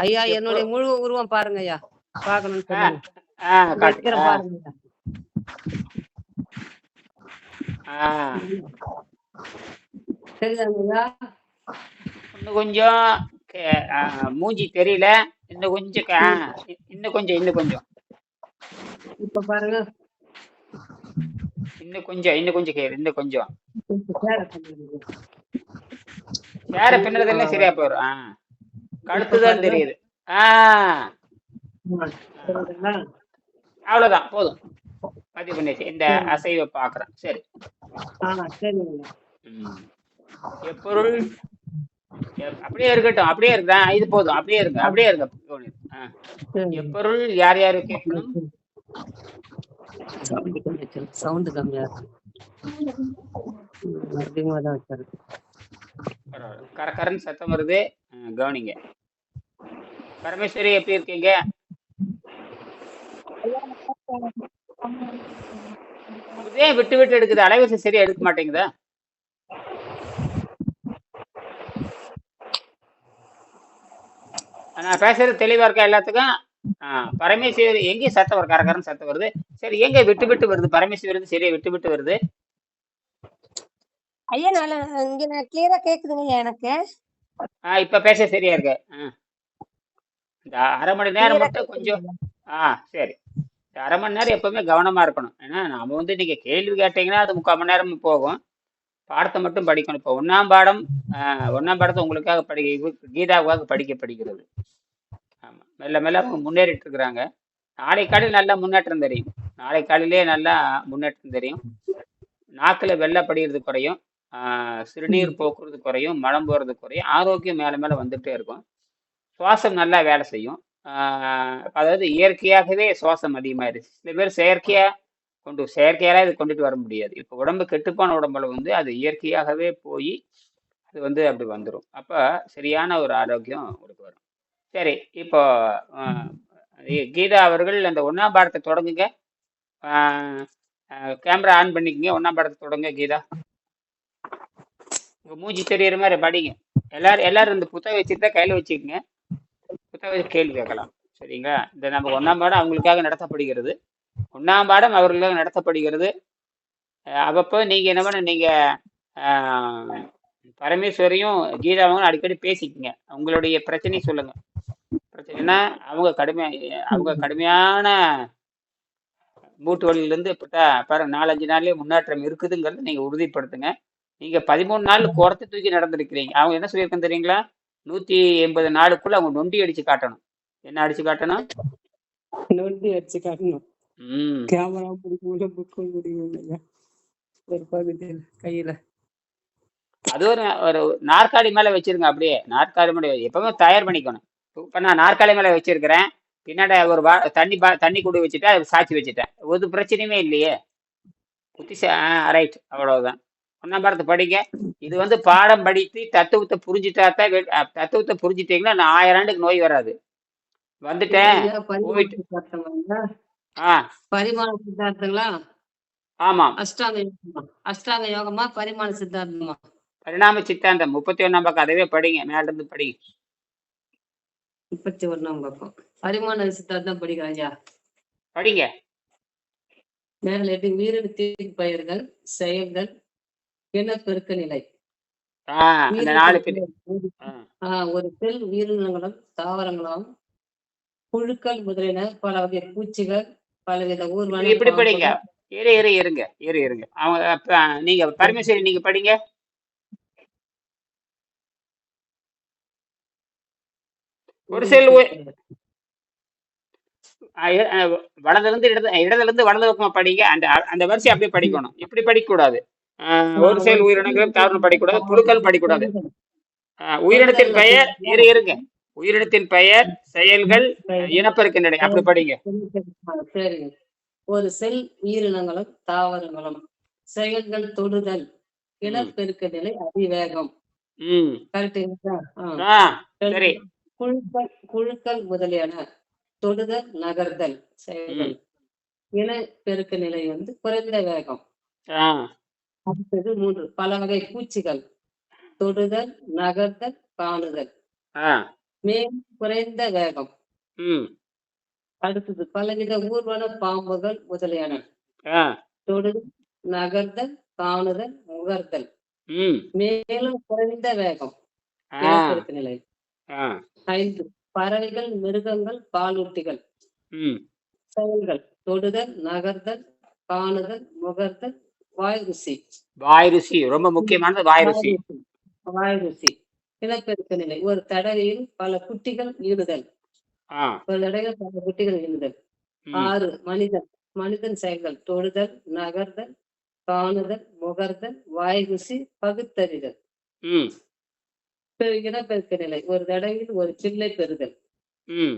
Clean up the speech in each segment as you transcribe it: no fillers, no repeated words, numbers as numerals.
ஐயா எப்போ என்னுடைய முழு உருவம் பாருங்க ஐயா, பார்க்கணும்னு ஆ சொல்லுங்க. ஆ காட்டுங்க வைக்கிறேன் பாருங்க ஐயா. சரிதாங்க ஐயா. இன்னும் கொஞ்சம் மூஞ்சி தெரியல. இன்னும் கொஞ்சம் இன்னும் கொஞ்சம் இப்ப பாருங்க. இன்னும் கொஞ்சம் கேரு இன்னும் கொஞ்சம் சேர சேர பின்னதெல்லாம் சரியா போயிடும். கழுத்துதான் தெரியுது. அவ்வளவுதான், போதும், பதிவு பண்ணிச்சு. இந்த அசைவை பாக்குறேன். சரி, எப்பொருள் அப்படியே இருக்கட்டும், அப்படியே இருக்கா, இது போதும், அப்படியே இருங்க. எப்பொருள் யார் யாரு கேட்கணும்? சவுண்ட் கம்மியா கரகரன்னு சத்தம் வருது, கவனிங்க. பரமேஸ்வரி எப்படி இருக்கீங்க? ஏன் விட்டு விட்டு எடுக்குது? அலைவரிசை சரியா எடுக்க மாட்டேங்குதா? நான் பேசுறது தெளிவா இருக்கா எல்லாத்துக்கும்? பரமேஸ்வரி எங்கே சத்தம் வருது? கரகரன்னு சத்தம் வருது. சரி, எங்க விட்டு விட்டு வருது? பரமேஸ்வரி சரியா விட்டு விட்டு வருது. ஐயா இங்க கிளியரா கேக்குதுங்க எனக்கு. இப்ப பேச சரியா இருக்கு. இந்த அரை மணி நேரம் மட்டும் கொஞ்சம் சரி, அரை மணி நேரம் எப்பவுமே கவனமா இருக்கணும். ஏன்னா நாம நீங்க கேள்வி கேட்டீங்கன்னா அது 3/4 மணி நேரம் போகும். பாடத்தை மட்டும் படிக்கணும். இப்போ ஒன்னாம் பாடத்தை உங்களுக்காக கீதாவுக்காக படிக்கிறது. ஆமா, மெல்ல மெல்ல முன்னேறிட்டு இருக்கிறாங்க. நாளை காலையில் நல்லா முன்னேற்றம் தெரியும். நாளை காலையிலேயே நல்லா முன்னேற்றம் தெரியும். நாக்குல வெள்ளை படிக்கிறது குறையும், சிறுநீர் போக்குறது குறையும், மலம் போறது குறையும், ஆரோக்கியம் மேல மேல வந்துட்டே இருக்கும். சுவாசம் நல்லா வேலை செய்யும். அதாவது இயற்கையாகவே சுவாசம் அதிகமாயிருச்சு. சில பேர் செயற்கையால இது கொண்டுட்டு வர முடியாது. இப்போ உடம்பு கெட்டுப்பான உடம்புல அது இயற்கையாகவே போய் அது அப்படி வந்துடும். அப்ப சரியான ஒரு ஆரோக்கியம் உங்களுக்கு வரும். சரி, இப்போ கீதா அவர்கள் அந்த 1ஆம் பாடத்தை தொடங்குங்க. கேமரா ஆன் பண்ணிக்கங்க. 1ஆம் பாடத்தை தொடங்க கீதா. உங்க மூஞ்சி தெரியற மாதிரி படிங்க. எல்லாரும் இந்த புத்தகம் வச்சுட்டு கையில வச்சுக்கோங்க. புத்தகம் கேள்வி கேட்கலாம். சரிங்களா? இந்த நம்ம 1ஆம் பாடம் அவங்களுக்காக நடத்தப்படுகிறது. 1ஆம் பாடம் அவர்களுக்காக நடத்தப்படுகிறது. அப்பப்போ நீங்க என்ன பண்ண, நீங்க பரமேஸ்வரியும் கீதாவும் அடிக்கடி பேசிக்கங்க. உங்களுடைய பிரச்சனையை சொல்லுங்க. பிரச்சனைனா அவங்க கடுமையான மூட்டு வலியிலிருந்து பாருங்க 4-5 நாள்லயே முன்னேற்றம் இருக்குதுங்கிறது நீங்க உறுதிப்படுத்துங்க. நீங்க 13 நாள் குறத்து தூக்கி நடந்திருக்கிறீங்க. அவங்க என்ன சொல்லியிருக்கேன் தெரியுங்களா? 180 நாளுக்குள்ள அவங்க நொண்டி அடிச்சு காட்டணும். என்ன அடிச்சு காட்டணும்? நொண்டி அடிச்சு காட்டணும். கேமரா பிடிக்க புக் ஒரு பகுதியில் கையில அது ஒரு நாற்காலி மேல வச்சிருங்க. அப்படியே நாற்காலி மேல எப்பவுமே தயார் பண்ணிக்கணும். இப்ப நான் நாற்காலி மேல வச்சிருக்கிறேன், பின்னாடி ஒரு தண்ணி குடி வச்சுட்டா சாட்சி வச்சுட்டேன், ஒரு பிரச்சனையுமே இல்லையே. ரைட், அவ்வளவுதான். 1ஆம் பாடத்தை படிங்க. இது பாடம் படித்து தத்துவத்தை புரிஞ்சுட்டீங்கன்னா நான் 1000 ஆண்டுக்கு நோய் வராது. வந்துட்டேன் போயிட்டு பரிமாண சித்தாந்தங்களா? ஆமா, அஷ்டாங்க யோகமா பரிமாண சித்தாந்தமா? பரிணாம சித்தாந்தம் 31ஆம் பக்கம். அதவே படிங்க, மேல இருந்து படிங்க. 31ஆம் பக்கம் பரிமாண சித்தாந்தம் படிக்கிறாங்க. படிங்க. மேல உயிரினத்தின் பெயர்கள், செயல்கள், இனப்பெருக்க நிலை. ஒரு செல் உயிரினங்களும் தாவரங்களும் புழுக்கள் முதலின பல வகை பூச்சிகள் பலவித ஊர்வன. இப்படி படிங்க. இருங்க. அவங்க நீங்க பரமேஸ்வரி நீங்க படிங்க. ஒரு செல் வலதுல இருந்து வலது பக்கமா படிங்க. அந்த வரிசை அப்படியே படிக்கணும். இப்படி படிக்க கூடாது. ஒரு செல் உயிரினங்களும் தாவரம் படிக்கூடாது, புழுக்கள் படிக்கூடாது. உயிரினத்தின் பெயர் இருங்க. உயிரினத்தின் பெயர், செயல்கள், இனப்பெருக்க நிலை, அப்படி படிங்க. ஒரு செல் உயிரினங்களும் தாவரங்களும் செயல்கள் தொடுதல், இனப்பெருக்க நிலை, அதிவேகம். சரி. குழுக்கள் முதலியன தொடுதல், நகர்தல் செயல்கள். இனப்பெருக்க நிலை குறைந்த வேகம். அடுத்தது 3 பல வகை பூச்சிகள், தொடுதல், நகர்தல், காணுதல். மேலும் குறைந்த வேகம். ம் அடுத்தது பலவித ஊர்வன பாம்புகள் முதலியன. ஆ தொடுதல், நகர்தல், காணுதல், முகர்தல். ம் மேலும் குறைந்த வேகம். ஆ இனப்பெருக்க நிலை. ஆ 5 பறவைகள், மிருகங்கள், பாலூட்டிகள். ம் செயல்கள் தொடுதல், நகர்தல், காணுதல், முகர்தல், வாய் ருசி. வாய் ருசி ரொம்ப முக்கியமானது. வாய் ருசி. வாய் ருசி. இனப்பெருக்க நிலை. ஒரு தடவையில் பல குட்டிகள் ஈடுதல். ஆ ஒரு தடவையில் பல குட்டிகள் ஈடுதல். ம் 6 மனிதன். மனிதன் செயல்கள் தொடுதல், நகர்தல், காணுதல், முகர்தல், வாய் ருசி, பகுத்தறிதல். ம் இனப்பெருக்க நிலை. ஒரு தடவையில் ஒரு பிள்ளை பெறுதல். ம்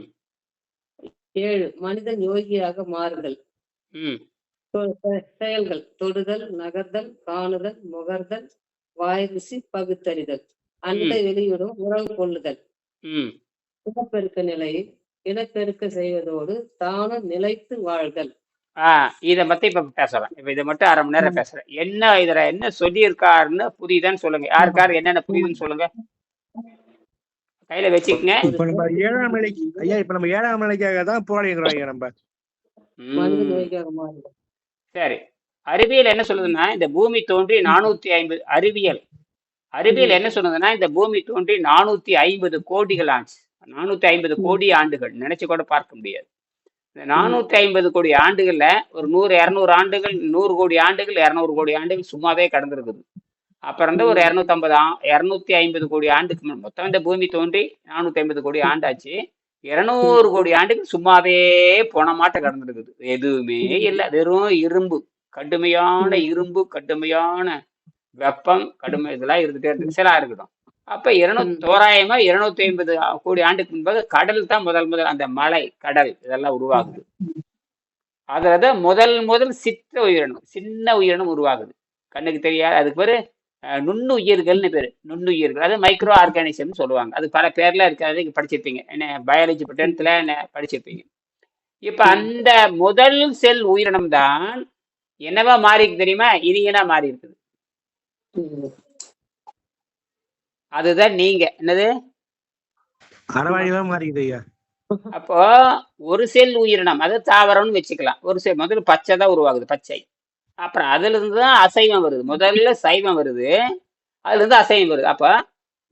7 மனிதன் யோகியாக மாறுதல். ம் செயல்கள் தொடுதல், நகர்தல், காணுதல், முகர்தல், வாய் ருசி, பகுத்தறிதல். அண்டை வெளியிடும் உறவு கொள்ளுதல். ம் இனப்பெருக்க நிலையில் இனப்பெருக்க செய்வதோடு தானும் நிலைத்து வாழ்தல். இதை பத்தி இப்ப பேசுறேன். இப்ப இதை மட்டும் அரை மணி நேரம் பேசுறேன். இதுல என்ன சொல்லியிருக்காருன்னு புரியுதான்னு சொல்லுங்க. யாருக்காரு என்னென்ன புரியுதுன்னு சொல்லுங்க. கையில வச்சுக்கங்க. இப்ப நம்ம 7ஆம் நிலைக்கு ஐயா, இப்ப நம்ம 7ஆம் நிலைக்காக தான் போராடுகிறோம் ஐயா நம்ம. மனிதன் யோகியாக மாறுதல். சரி, அறிவியல் என்ன சொல்லுதுன்னா இந்த பூமி தோன்றி 450 அறிவியல் என்ன சொல்லுதுன்னா இந்த பூமி தோன்றி 450 கோடிகள் ஆச்சு. 450 கோடி ஆண்டுகள் நினைச்சு கூட பார்க்க முடியாது. இந்த 450 கோடி ஆண்டுகள்ல ஒரு 100-200 ஆண்டுகள், 100 கோடி ஆண்டுகள், 200 கோடி ஆண்டுகள் சும்மாவே கடந்திருக்குது. அப்புறம் வந்து ஒரு 250 கோடி ஆண்டுக்கு மொத்தம் இந்த பூமி தோன்றி 450 கோடி ஆண்டாச்சு. 200 கோடி ஆண்டுக்கு சும்மாவே போன மாட்ட கடந்திருக்குது. எதுவுமே இல்லை, வெறும் இரும்பு, கடுமையான இரும்பு, கடுமையான வெப்பம், கடுமை இதெல்லாம் இருந்துட்டே இருக்கு, சிலா இருக்கட்டும். அப்ப தோராயமா 250 கோடி ஆண்டுக்கு முன்பது கடல் தான் முதல் அந்த மலை, கடல் இதெல்லாம் உருவாகுது. அதுலதான் முதல் சின்ன உயிரினம் உருவாகுது, கண்ணுக்கு தெரியாது. அதுக்கு பேரு நுண்ணுயிர்கள்னு பேரு. நுண்ணுயிர்கள், அது மைக்ரோ ஆர்கானிசம் சொல்லுவாங்க. அது பல பேர்ல இருக்காது, நீங்க படிச்சிருப்பீங்க. என்ன பயாலஜி 10th படிச்சிருப்பீங்க. இப்ப அந்த முதல் செல் உயிரினம் தான் என்னவா மாறி இருக்கு தெரியுமா? இனியனா மாறி இருக்குது. அதுதான் நீங்க என்னது மாறிக்குது ஐயா. அப்போ ஒரு செல் உயிரினம், அது தாவரம்னு வச்சுக்கலாம். ஒரு செல் முதல்ல பச்சை தான் உருவாகுது, பச்சை. அப்புறம் அதுல இருந்து தான் அசைவம் வருது. முதல்ல சைவம் வருது, அதுல இருந்து அசைவம் வருது. அப்ப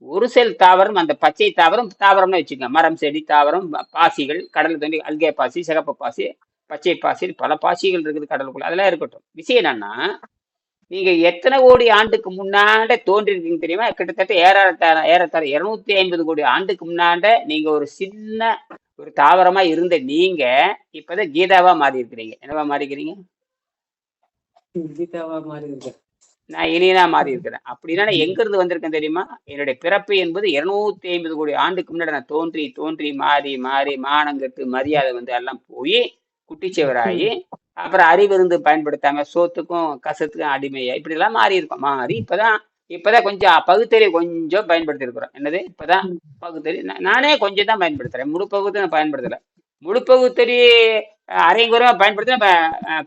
ஒரு செல் தாவரம், அந்த பச்சை தாவரம்னு வச்சுக்கோங்க. மரம், செடி, தாவரம், பாசிகள், கடல் தோண்டி அல்கே பாசி, சிகப்பு பாசி, பச்சை பாசி, பல பாசிகள் இருக்குது கடலுக்குள்ள. அதெல்லாம் இருக்கட்டும். விஷயம் என்னன்னா, நீங்க எத்தனை கோடி ஆண்டுக்கு முன்னாண்ட தோன்றிருக்கீங்க தெரியுமா? கிட்டத்தட்ட ஏறத்தாழ 250 கோடி ஆண்டுக்கு முன்னாண்ட நீங்க ஒரு சின்ன ஒரு தாவரமா இருந்த நீங்க இப்பதான் கீதாவா மாறி இருக்கிறீங்க. என்னவா மாறிக்கிறீங்க? கீதாவா மாறி இருக்கேன். நான் இனியனா மாறி இருக்கிறேன். அப்படின்னா நான் எங்க இருந்து வந்திருக்கேன் தெரியுமா? என்னுடைய பிறப்பு என்பது 250 கோடி ஆண்டுக்கு முன்னாடி நான் தோன்றி மாறி மானங்கட்டு மரியாதை வந்து எல்லாம் போய் குட்டிச்சவராகி, அப்புறம் அறிவிருந்து பயன்படுத்தாம சோத்துக்கும் கசத்துக்கும் அடிமையா இப்படி எல்லாம் மாறி இருக்கோம். மாறி இப்பதான் கொஞ்சம் பகுத்தறிவு கொஞ்சம் பயன்படுத்தி இருக்கிறோம். என்னது இப்பதான் பகுத்தறிவு நானே கொஞ்சம் தான் பயன்படுத்துறேன். முழு பகுத்தறிவு நான் பயன்படுத்தல. முழு பகுத்தறிவு அரைங்குறையா பயன்படுத்தி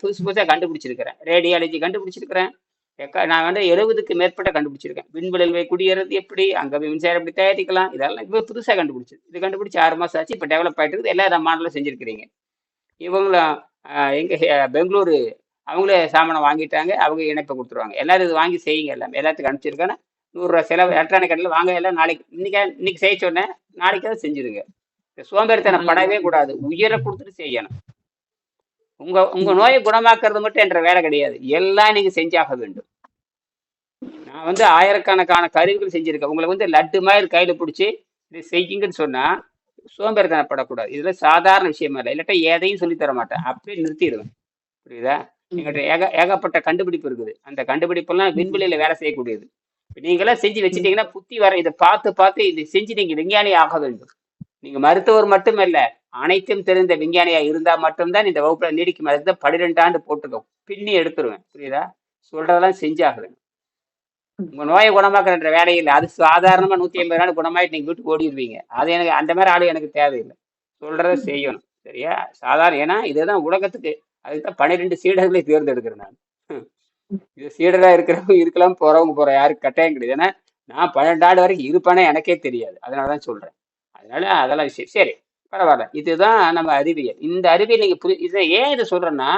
புதுசா கண்டுபிடிச்சிருக்கிறேன். ரேடியாலஜி கண்டுபிடிச்சிருக்கிறேன். நான் வந்து 70க்கு மேற்பட்ட கண்டுபிடிச்சிருக்கேன். விண்வெளியில் குடியேறது எப்படி, அங்கே மின்சாரம் எப்படி தயாரிக்கலாம், இதெல்லாம் இப்போ புதுசாக கண்டுபிடிச்சது. இது கண்டுபிடிச்சி 6 மாதம் ஆச்சு. இப்போ டெவலப் ஆகிட்டு இருக்குது. எல்லா மாடலும் செஞ்சுருக்கிறீங்க. இவங்களும் எங்கள் பெங்களூரு அவங்களே சாமானை வாங்கிட்டாங்க. அவங்க இணைப்பை கொடுத்துருவாங்க. எல்லாரும் இது வாங்கி செய்யுங்க. எல்லாத்துக்கும் அனுப்பிச்சிருக்காங்க. 100 ரூபா செலவு. எலக்ட்ரானிக் கடையில் வாங்க. எல்லாம் நாளைக்கு இன்னைக்கு செய்ய சொன்னேன், நாளைக்காவது செஞ்சுருங்க. சோம்பேறித்தனம் படவே கூடாது. உயிரை கொடுத்துட்டு செய்யணும். உங்க நோயை குணமாக்குறது மட்டும் என்ற வேலை கிடையாது, எல்லாம் நீங்க செஞ்சாக வேண்டும். நான் வந்து ஆயிரக்கணக்கான கருவிகள் செஞ்சிருக்கேன். உங்களை வந்து லட்டு மாதிரி கையில பிடிச்சி இது செய்யுங்கன்னு சொன்னா சோம்பேறித்தனப்படக்கூடாது. இதுல சாதாரண விஷயமா இல்லை. இல்லாட்டா எதையும் சொல்லி தர மாட்டேன், அப்படியே நிறுத்திடுவேன். புரியுதா? எங்கிட்ட ஏகப்பட்ட கண்டுபிடிப்பு இருக்குது. அந்த கண்டுபிடிப்பெல்லாம் விண்வெளியில வேலை செய்யக்கூடியது. நீங்களாம் செஞ்சு வச்சுட்டீங்கன்னா புத்தி வர இதை பார்த்து இதை செஞ்சு நீங்க விஞ்ஞானி ஆக வேண்டும். நீங்க மருத்துவர் மட்டும் இல்ல, அனைத்தும் தெரிந்த விஞ்ஞானியா இருந்தா மட்டும்தான் இந்த வகுப்புல நீடிக்கும். அதுக்கு தான் 12 ஆண்டு போட்டுக்கோ, பின்னி எடுத்துருவேன். புரியுதா? சொல்றதெல்லாம் செஞ்சாகுது. உங்க நோயை குணமாக்குற வேலையில் அது சாதாரணமா 150 நாள் குணமாயிட்டு நீங்க வீட்டுக்கு ஓடிடுவீங்க. அது எனக்கு அந்த மாதிரி ஆளு எனக்கு தேவையில்லை. சொல்றத செய்யணும். சரியா? சாதாரண, ஏன்னா இதுதான் உலகத்துக்கு. அதுக்குதான் 12 சீடர்களை தேர்ந்தெடுக்கிறேன் நான். இது சீடரா இருக்கிறவங்க இருக்கலாம், போறவங்க யாருக்கு கட்டாயம் கிடையாது. ஏன்னா நான் 12 ஆண்டு வரைக்கும் இருப்பானே எனக்கே தெரியாது. அதனாலதான் சொல்றேன். அதனால அதெல்லாம் விஷயம் சரி, பரவாயில்ல. இதுதான் நம்ம அறிவியல். இந்த அறிவியல் நீங்க இதை ஏன் இதை சொல்றேன்னா,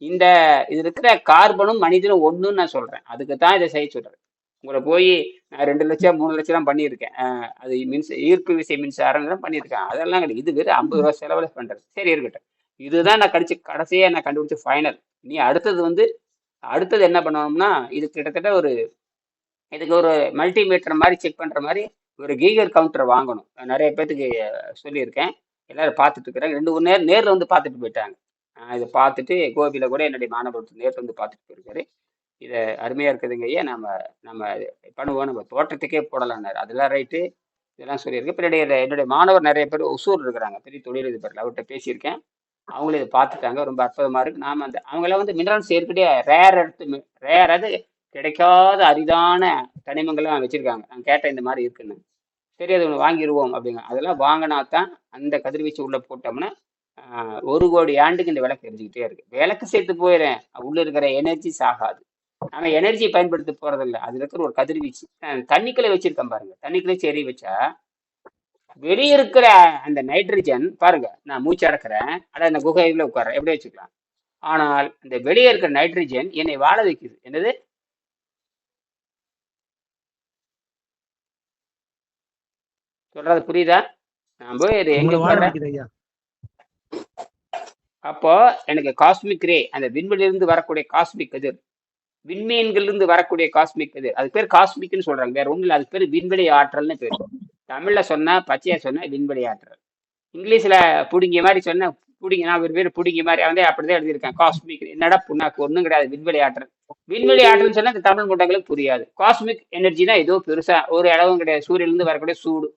இந்த இது இருக்கிற கார்பனும் மனிதனும் ஒண்ணுன்னு நான் சொல்றேன். அதுக்கு தான் இதை செய்ய சொல்றேன். உங்களை போய் நான் 2 லட்சம் 3 லட்சம் பண்ணியிருக்கேன். அது ஈர்ப்பு விசை மின்சாரம் பண்ணியிருக்கேன். அதெல்லாம் கிடையாது. இது வெறும் 50 ரூபா செலவுல பண்றது. சரி இருக்கட்டும். இதுதான் நான் கடைசியா நான் கண்டுபிடிச்ச ஃபைனல். நீ அடுத்தது என்ன பண்ணணும்னா, இது கிட்டத்தட்ட இதுக்கு ஒரு மல்டிமீட்டர் மாதிரி செக் பண்ற மாதிரி ஒரு கீகர் கவுண்டர் வாங்கணும். நான் நிறைய பேத்துக்கு சொல்லியிருக்கேன். எல்லாரும் பார்த்துட்டு இருக்கிறாங்க. 2 நேரில் வந்து பார்த்துட்டு போயிட்டாங்க. இதை பார்த்துட்டு கோபியில கூட என்னுடைய மாணவர் நேரில் வந்து பார்த்துட்டு போயிருக்காரு. இதை அருமையா இருக்குதுங்க ஐயா, நம்ம நம்ம பண்ணுவோம், நம்ம தோட்டத்துக்கே போடலாம்னாரு. அதெல்லாம் ரைட்டு, இதெல்லாம் சொல்லியிருக்கேன். இப்போ என்னுடைய மாணவர் நிறைய பேர் ஒசூர் இருக்கிறாங்க, பெரிய தொழிலதிபர்கள், அவர்கிட்ட பேசியிருக்கேன். அவங்களும் இதை பார்த்துட்டாங்க, ரொம்ப அற்புதமா இருக்கு. நாம அவங்களாம் வந்து மினரல்ஸ் ஏற்கனவே ரேர் அது கிடைக்காத அரிதான தனிமங்கள்லாம் வச்சிருக்காங்க. நான் கேட்டேன் இந்த மாதிரி இருக்குன்னு. சரி, அது ஒன்று வாங்கிடுவோம் அப்படிங்க. அதெல்லாம் வாங்கினா தான் அந்த கதிர்வீச்சு உள்ள போட்டோம்னா 1 கோடி ஆண்டுக்கு இந்த விளக்கு எரிஞ்சுக்கிட்டே இருக்கு. விளக்கு சேர்த்து போயிடுறேன், உள்ள இருக்கிற எனர்ஜி ஆகாது. ஆனா எனர்ஜி பயன்படுத்த போறதில்ல. அதுல இருக்கிற ஒரு கதிர்வீச்சு தண்ணிக்குள்ள வச்சிருக்கேன் பாருங்க. தண்ணிக்குள்ளே எரிய வச்சா வெளியே இருக்கிற அந்த நைட்ரஜன் பாருங்க, நான் மூச்சு அடக்கிறேன், அட இந்த குகையில உட்கார்றேன், எப்படி வச்சுக்கலாம். ஆனால் இந்த வெளியே இருக்கிற நைட்ரஜன் என்னை வாழ வைக்குது. என்னது சொல்றது புரியுதா? நான் போய் இது எங்க உட்கார்றேன். அப்போ எனக்கு காஸ்மிக் ரே, அந்த விண்வெளியிலிருந்து வரக்கூடிய காஸ்மிக் கதிர், விண்மீன்களிலிருந்து வரக்கூடிய காஸ்மிக் கதிர், அது பேர் காஸ்மிக்னு சொல்றாங்க. வேற ஒண்ணும் இல்லை, அது பேர் விண்வெளி ஆற்றல்னு பேர். தமிழ்ல சொன்னா, பச்சையா சொன்னா விண்வெளி ஆற்றல். இங்கிலீஷ்ல புடிங்க மாதிரி சொன்ன புடிங்க, நான் ஒரு பேர் புடிங்க மாதிரி வந்து அப்படிதான் எழுதியிருக்கேன். காஸ்மிக் என்னடா புண்ணாக்கு, ஒன்றும் கிடையாது. விண்வெளி ஆற்றல். விண்வெளி ஆற்றல் சொன்னா இந்த தமிழ் கூட்டங்களுக்கு புரியாது. காஸ்மிக் எனர்ஜினா ஏதோ பெருசா ஒரு அளவும் கிடையாது. சூரியனிலிருந்து வரக்கூடிய சூடு,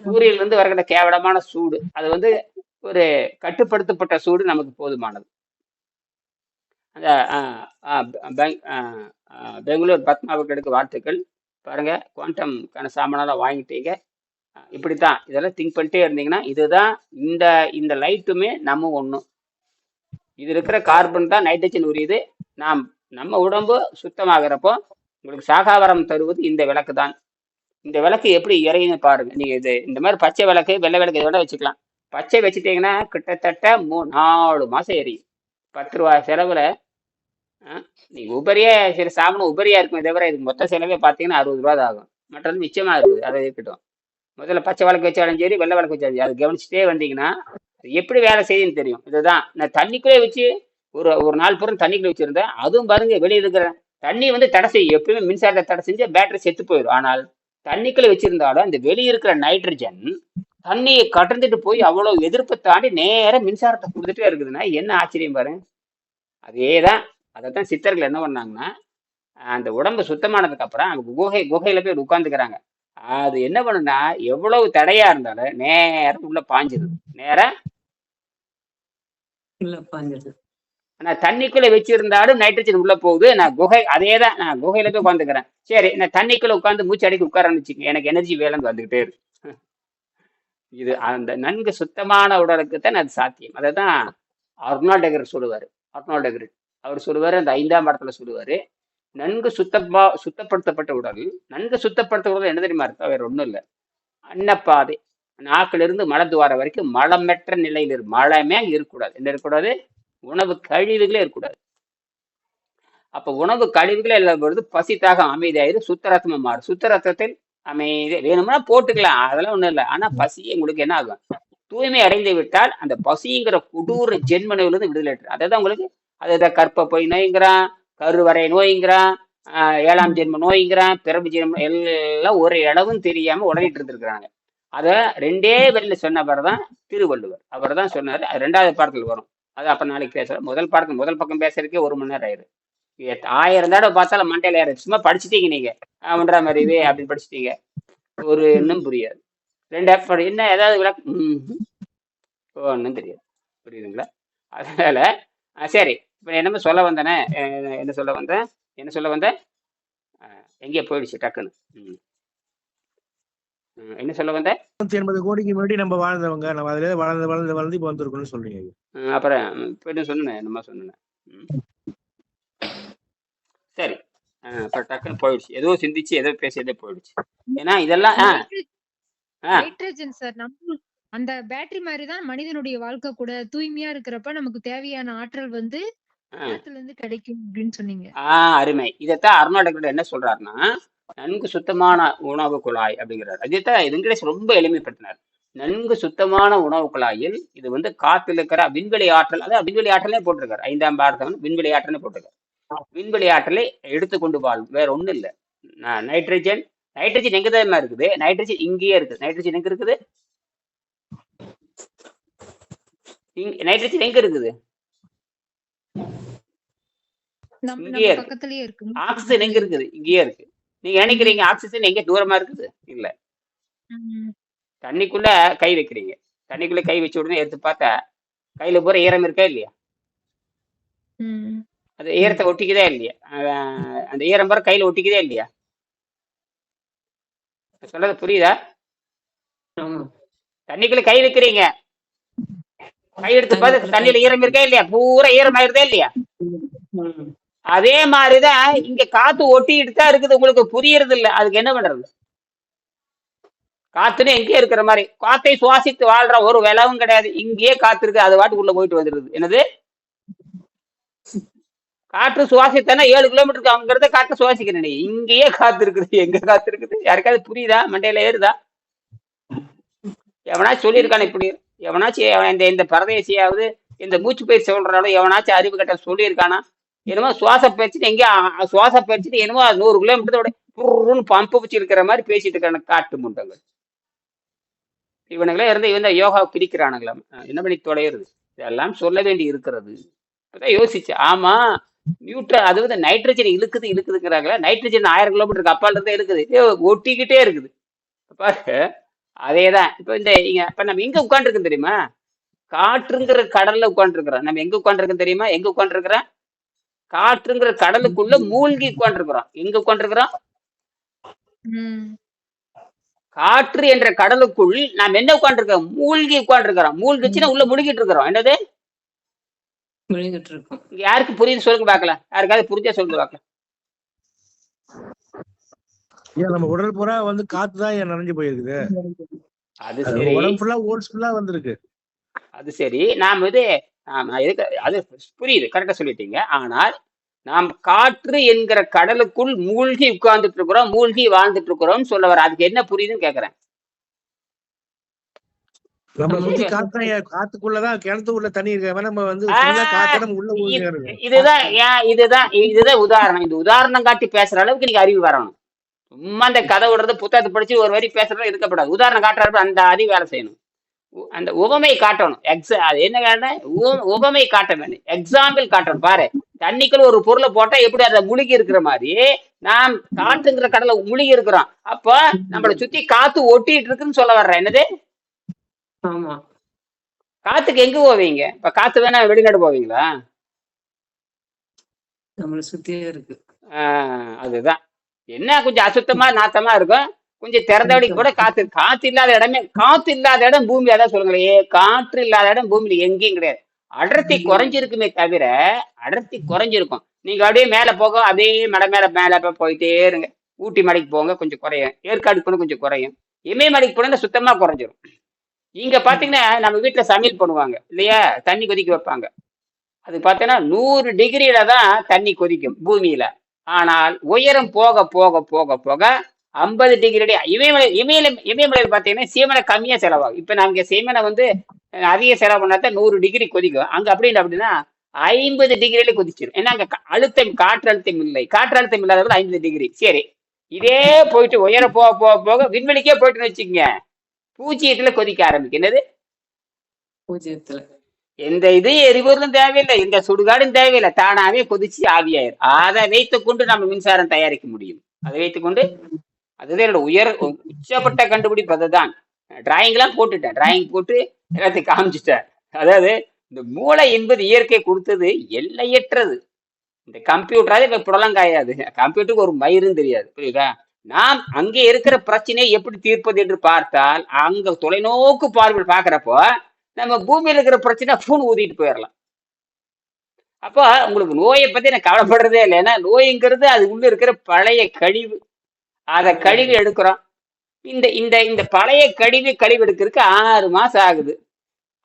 சூரியனிலிருந்து வரக்கூடிய கேவலமான சூடு, அது வந்து ஒரு கட்டுப்படுத்தப்பட்ட சூடு நமக்கு போதுமானது. அந்த பெங்களூர் பத்மாவுக்கு வாழ்த்துக்கள். பாருங்க, குவாண்டம் சாமானெல்லாம் வாங்கிட்டீங்க. இப்படித்தான் இதெல்லாம் திங்க் பண்ணிட்டே இருந்தீங்கன்னா, இதுதான் இந்த லைட்டுமே நம்ம ஒண்ணும். இது இருக்கிற கார்பன் தான் நைட்ரஜன் உரியுது. நம்ம உடம்பு சுத்தமாகிறப்போ உங்களுக்கு சாகாவரம் தருவது இந்த விளக்கு தான். இந்த விளக்கு எப்படி இறையுன்னு பாருங்க. நீங்க இந்த மாதிரி பச்சை விளக்கு, வெள்ளை விளக்கு இதோட வச்சுக்கலாம். பச்சை வச்சுட்டீங்கன்னா கிட்டத்தட்ட 4 மாசம் எரியும். 10 ரூபா செலவுல நீங்க உபரியே சரி சாமணும், உபரியா இருக்கும். தவிர இதுக்கு மொத்த செலவே பார்த்தீங்கன்னா 60 ரூபா தான் ஆகும். மற்றது மிச்சமா இருக்குது. அதை இருக்கட்டும். முதல்ல பச்சை விளக்கு வச்சாலும் சரி, வெள்ளை விளக்கு வச்சாலும் சரி, அதை கவனிச்சுட்டே வந்தீங்கன்னா எப்படி வேலை செய்யுன்னு தெரியும். இதுதான் நான் தண்ணிக்குள்ளே வச்சு ஒரு நாள் பூரா தண்ணிக்குள்ளே வச்சிருந்தேன். அதுவும் பாருங்க, வெளியே இருக்கிற தண்ணி வந்து தடை செய்யும். எப்பயுமே மின்சாரத்தை தடை செஞ்சு பேட்டரி செத்து போயிடும். ஆனால் தண்ணிக்குள்ளே வச்சிருந்தாலும் அந்த வெளியே இருக்கிற நைட்ரஜன் தண்ணியை கடந்துட்டு போய் அவ்வளவு எதிர்ப்பை தாண்டி நேரம் மின்சாரத்தை கொடுத்துட்டே இருக்குதுன்னா என்ன ஆச்சரியம் பாருங்க. அதேதான், அதைத்தான் சித்தர்கள் என்ன பண்ணாங்கன்னா, அந்த உடம்பு சுத்தமானதுக்கு அப்புறம் அவங்க குகையில போய் உட்காந்துக்கிறாங்க. அது என்ன பண்ணுன்னா, எவ்வளவு தடையா இருந்தாலும் நேரம் உள்ள பாஞ்சிருது. நேரம் ஆனா தண்ணிக்குள்ள வச்சிருந்தாலும் நைட்ரஜன் உள்ள போகுது. நான் அதேதான், நான் குகையில போய் உட்காந்துக்கிறேன். சரி, நான் தண்ணிக்குள்ள உட்காந்து மூச்சு அடிக்க உட்காரன்னு வச்சுக்கோங்க, எனக்கு எனர்ஜி வேலைன்னு வந்துகிட்டே இருக்கு. இது அந்த நன்கு சுத்தமான உடலுக்கு தான் அது சாத்தியம். அதை தான் அர்னால்ட் டெகர் சொல்லுவாரு. அவர் சொல்லுவாரு, அந்த 5ஆம் இடத்துல சொல்லுவாரு, நன்கு சுத்தப்படுத்தப்பட்ட உடல். நன்கு சுத்தப்படுத்த உடல் என்ன தெரியுமா இருக்கா? வேற ஒண்ணும் இல்லை, அன்னப்பாதை நாக்கிலிருந்து மலத்துவார வரைக்கும் மலமற்ற நிலையில் மலமே இருக்கக்கூடாது. என்ன இருக்கக்கூடாது? உணவு கழிவுகளே இருக்கக்கூடாது. அப்ப உணவு கழிவுகளே இல்லாத பொழுது பசி தாகம் அமைதியாயிரும், சுத்தரத்தமா மாறும். சுத்தரத்தத்தில் அமைதி வேணும்னா போட்டுக்கலாம், அதெல்லாம் ஒண்ணும் இல்லை. ஆனா பசியை உங்களுக்கு என்ன ஆகும்? தூய்மை அடைந்து விட்டால் அந்த பசிங்கிற கொடூர ஜென்மனிலிருந்து விடுதலை. அதான் உங்களுக்கு அதுதான் கற்பப்பை நோய்ங்கிறான், கருவறை நோய்ங்கிறான், 7ஆம் ஜென்ம நோய்ங்கிறான், பிறப்பு ஜென்மம் எல்லாம் ஒரு இடமும் தெரியாம உடனிட்டு இருந்திருக்கிறாங்க. அத 2 வரியில சொன்னவர் தான் திருவள்ளுவர். அவர் தான் சொன்னாரு. அது 2வது பாடத்துல வரும். அது அப்ப நாளைக்கு பேசுறேன். முதல் பக்கம் பேசுறதுக்கே 1 மணி நேரம் ஆயிரும். 1000 தடவை பார்த்தாலும் மண்டையில ஏற. சும்மா படிச்சுட்டீங்க நீங்க, 1ஆம் அறிவு அப்படின்னு படிச்சுட்டீங்க, ஒரு இன்னும் புரியாது. 2 என்ன ஏதாவது ஒன்றும் தெரியாது. புரியுதுங்களா? அதனால சரி, இப்ப என்னமோ சொல்ல வந்தேனே, என்ன சொல்ல வந்தேன் எங்கே போயிடுச்சு டக்குன்னு. என்ன சொல்ல வந்தேன்? 180 கோடிக்கு முன்னாடி நம்ம வாழ்ந்தவங்க, நம்ம அதுல வளர்ந்து இப்ப வந்திருக்கோம்னு சொல்றீங்க. அப்புறம் போயிட்டு சொன்னேன், என்னமா சொன்னேன். சரி, இப்ப டக்குன்னு போயிடுச்சு, ஏதோ சிந்திச்சு ஏதோ பேசியதே போயிடுச்சு. ஏன்னா இதெல்லாம் நைட்ரஜன் சார் நம்ம அந்த பேட்டரி மாதிரி தான் மனிதனுடைய வாழ்க்கை கூட. தூய்மையா இருக்கிறப்ப நமக்கு தேவையான ஆற்றல் வந்து காத்துல இருந்து கிடைக்கும் அப்படின்னு சொன்னீங்க. அருமை. இதைத்தான் அருணாடகர் என்ன சொல்றாருன்னா, நன்கு சுத்தமான உணவு குழாய் அப்படிங்கிறார். அதைத்தான் வெங்கடேஷ் ரொம்ப எளிமைப்படுத்தினார். நன்கு சுத்தமான உணவு குழாயில் இது வந்து காத்துல இருக்கிற விண்வெளி ஆற்றல், அதாவது விண்வெளி ஆற்றலே போட்டிருக்காரு. 5ஆம் பாரதம் விண்வெளி ஆற்றலே போட்டிருக்காரு. விண்வெளி ஆற்றலை எடுத்துக்கொண்டு வாழும், வேற ஒண்ணும் இல்லை. நைட்ரஜன் நைட்ரஜன் எங்க தான் இருக்குது? நைட்ரஜன் இங்கேயே இருக்குது. நைட்ரஜன் எங்க இருக்குது? நைட்ரஜன் எங்க இருக்குது? இங்கேயே இருக்கு. பக்கத்துலயே இருக்கு. ஆக்சிஜன் எங்க இருக்குது? இங்கேயே இருக்கு. நீங்க நினைக்கிறீங்க ஆக்சிஜன் எங்க தூரமா இருக்குது? இல்ல. தண்ணிக்குள்ள கை வைக்கிறீங்க, தண்ணிக்குள்ள கை வச்ச உடனே எடுத்து பார்த்தா கையில பூரா ஈரம் இருக்கா இல்லையா? அது ஈரத்தை ஒட்டிக்குதா இல்லையா? அந்த ஈரம் பூரா கையில ஒட்டிக்குதா இல்லையா? சொல்றது புரியுதா? தண்ணிக்குள்ள கை வைக்கிறீங்க, கை எடுத்து பார்த்து தண்ணியில ஈரம் இருக்கா இல்லையா? பூரா ஈரம் ஆயிருதா இல்லையா? அதே மாதிரிதான் இங்க காத்து ஒட்டிட்டு தான் இருக்குது. உங்களுக்கு புரியறது இல்ல, அதுக்கு என்ன பண்றது? காத்துன்னு எங்கேயே இருக்கிற மாதிரி, காத்தை சுவாசித்து வாழ்ற ஒரு விலவும் கிடையாது. இங்கேயே காத்து இருக்கு, அது வாட்டுக்குள்ள போயிட்டு வந்துருது. என்னது? காற்று சுவாசித்தானா 7 கிலோமீட்டருக்கு அங்கிறத காற்று சுவாசிக்கிறேன். இங்கேயே காத்து இருக்குது. எங்க காத்து இருக்குது? யாருக்காவது புரியுதா? மண்டையில ஏறுதா? எவனாச்சும் சொல்லியிருக்கானு இப்படி? எவனாச்சும் இந்த பரதேசியாவது இந்த மூச்சு பயிற்சி சொல்றாலும் எவனாச்சும் அறிவு கட்ட சொல்லியிருக்கானா? என்னமோ சுவாச பயிற்சிட்டு எங்கேயும் சுவாச பயிற்சிட்டு என்னமோ 100 கிலோமீட்டரோட புருன்னு பம்பு வச்சு இருக்கிற மாதிரி பேசிட்டு இருக்கான காட்டு முண்டங்கள். இவனுங்களே இருந்து இவன் யோகா பிரிக்கிறானுங்களாம். என்ன பண்ணி தொலைகிறது? இதெல்லாம் சொல்ல வேண்டி இருக்கிறது. இப்பதான் யோசிச்சு, ஆமா நியூட்ரல் அது வந்து நைட்ரஜன் இழுக்குதுங்கிறாங்களா? நைட்ரஜன் 1000 கிலோமீட்டருக்கு அப்பால் இருந்தா இருக்குது, ஒட்டிக்கிட்டே இருக்குது பாரு. அதேதான் இப்ப நம்ம எங்க உட்காந்துருக்கோம் தெரியுமா? காற்றுங்கிற கடல்ல உட்காந்துருக்கிறோம். நம்ம எங்க உட்காந்துருக்கோம் தெரியுமா? எங்க உட்காந்துருக்கிறோம்? காற்றுங்கிற கடலுக்குள்ள மூழ்கி உட்காந்துருக்கிறோம். எங்க உட்காந்துருக்கிறோம்? காற்று என்ற கடலுக்குள் நாம் என்ன உட்காந்துருக்கோம்? மூழ்கி உட்காந்துருக்கிறோம். மூழ்கிச்சுன்னா உள்ள முழுகிட்டு இருக்கிறோம். என்னது? யாருக்கு புரியுது சொல்லுங்க பாக்கலாம். யாருக்காவது புரிஞ்சா சொல்லுங்க பாக்கலாம். நம்ம உடல் பூரா வந்து காத்து தான் நிறைஞ்சு போயிருக்குது. அது சரி, உடம்பு ஃபுல்லா ஓட்ஸ் ஃபுல்லா வந்திருக்கு. அது சரி, நாம் அது புரியுது, கரெக்டா சொல்லிட்டீங்க. ஆனால் நாம் காற்று என்கிற கடலுக்குள் மூழ்கி உட்கார்ந்துட்டு இருக்கிறோம், மூழ்கி வாழ்ந்துட்டு இருக்கிறோம் சொல்ல வர. அதுக்கு என்ன புரியுதுன்னு கேக்குறேன். நம்ம சுத்தி காத்துக்குள்ளதான் கிணத்துக்குள்ள தண்ணி இருக்க, நம்ம வந்து உள்ள. இதுதான் உதாரணம். இந்த உதாரணம் காட்டி பேசுற அளவுக்கு நீங்க அறிவு வரணும். சும்மா அந்த கதை விடுறது புத்தகத்தை படிச்சு ஒரு வரி பேசுறது இருக்கப்படாது. உதாரணம் காட்டுறப்ப அந்த அறிவு வேலை செய்யணும். அந்த உவமை காட்டணும். அது என்ன காட்டணும்? உவமை காட்ட வேணும், எக்ஸாம்பிள் காட்டணும். பாரு, தண்ணிக்குள்ள ஒரு பொருளை போட்டா எப்படி அதை முழுகி இருக்கிற மாதிரி நாம் காற்றுங்கிற கடலை முழுகி இருக்கிறோம். அப்ப நம்மளை சுத்தி காத்து ஒட்டிட்டு இருக்குன்னு சொல்ல வர்றேன். என்னது? ஆமா. காத்துக்கு எங்க போவீங்க? இப்ப காத்து வேணா வெளிநாடு போவீங்களா? நம்மளை சுத்தியே இருக்கு. அதுதான் என்ன, கொஞ்சம் அசுத்தமா நாத்தமா இருக்கும், கொஞ்சம் திறந்தவடிக்கு கூட காத்து. காத்து இல்லாத இடமே, காத்து இல்லாத இடம் பூமி. அதான் சொல்லுங்களே, காற்று இல்லாத இடம் பூமியில எங்கேயும் கிடையாது. அடர்த்தி குறைஞ்சிருக்குமே தவிர, அடர்த்தி குறைஞ்சிருக்கும். நீங்க அப்படியே மேல போக, அப்படியே மலை மேல போயிட்டே இருங்க. ஊட்டி மலைக்கு போங்க, கொஞ்சம் குறையும். ஏற்காடு போன கொஞ்சம் குறையும். இமயமலைக்கு போனா சுத்தமா குறைஞ்சிரும். இங்க பாத்தீங்கன்னா நம்ம வீட்டுல சமையல் பண்ணுவாங்க இல்லையா, தண்ணி கொதிக்க வைப்பாங்க. அது பார்த்தீங்கன்னா 100 டிகிரியில தான் தண்ணி கொதிக்கும் பூமியில. ஆனால் உயரம் போக போக போக போக 50 டிகிரி. இமயமலையில் பார்த்தீங்கன்னா சீமனை கம்மியா செலவாகும். இப்ப நாங்க சீமனை வந்து அதிக செலவு பண்ணாதான் 100 டிகிரி கொதிக்கும். அங்க அப்படின்னா 50 டிகிரியில கொதிச்சிடும். ஏன்னா அங்க காற்று அழுத்தம் இல்லை. காற்று அழுத்தம் இல்லாத 50 டிகிரி. சரி, இதே போயிட்டு உயர போக போக போக விண்வெளிக்கே போயிட்டுன்னு வச்சுக்கோங்க, 0 கொதிக்க ஆரம்பிக்கும். என்னது? 0. எந்த இது எரிபொருளும் தேவையில்லை, எந்த சுடுகாடும் தேவையில்லை, தானாவே கொதிச்சு ஆவியாயிரும். அதை வைத்துக் கொண்டு நம்ம மின்சாரம் தயாரிக்க முடியும். அதை வைத்துக்கொண்டு, அதுதான் என்னோட உச்சப்பட்ட கண்டுபிடிப்பு. அதுதான் டிராயிங் எல்லாம் போட்டுட்டேன், டிராயிங் போட்டு எல்லாத்தையும் காமிச்சிட்டேன். அதாவது இந்த மூளை என்பது இயற்கை கொடுத்தது, எல்லையற்றது. இந்த கம்ப்யூட்டராது இப்ப புடலங்காயாது, கம்ப்யூட்டருக்கு ஒரு மயிருன்னு தெரியாது, புரியுதா? நாம் அங்கே இருக்கிற பிரச்சனையை எப்படி தீர்ப்பது என்று பார்த்தால், அங்க தொலைநோக்கு பார்வை பாக்குறப்போ நம்ம பூமியில இருக்கிற பிரச்சனை பூன் ஊதிட்டு போயிடலாம். அப்போ உங்களுக்கு நோயை பத்தி நான் கவலைப்படுறதே இல்லை. ஏன்னா நோய்ங்கிறது அது உள்ள இருக்கிற பழைய கழிவு. அதை கழுவி எடுக்கிறோம். இந்த இந்த இந்த பழைய கழிவு எடுக்கிறதுக்கு 6 மாசம் ஆகுது.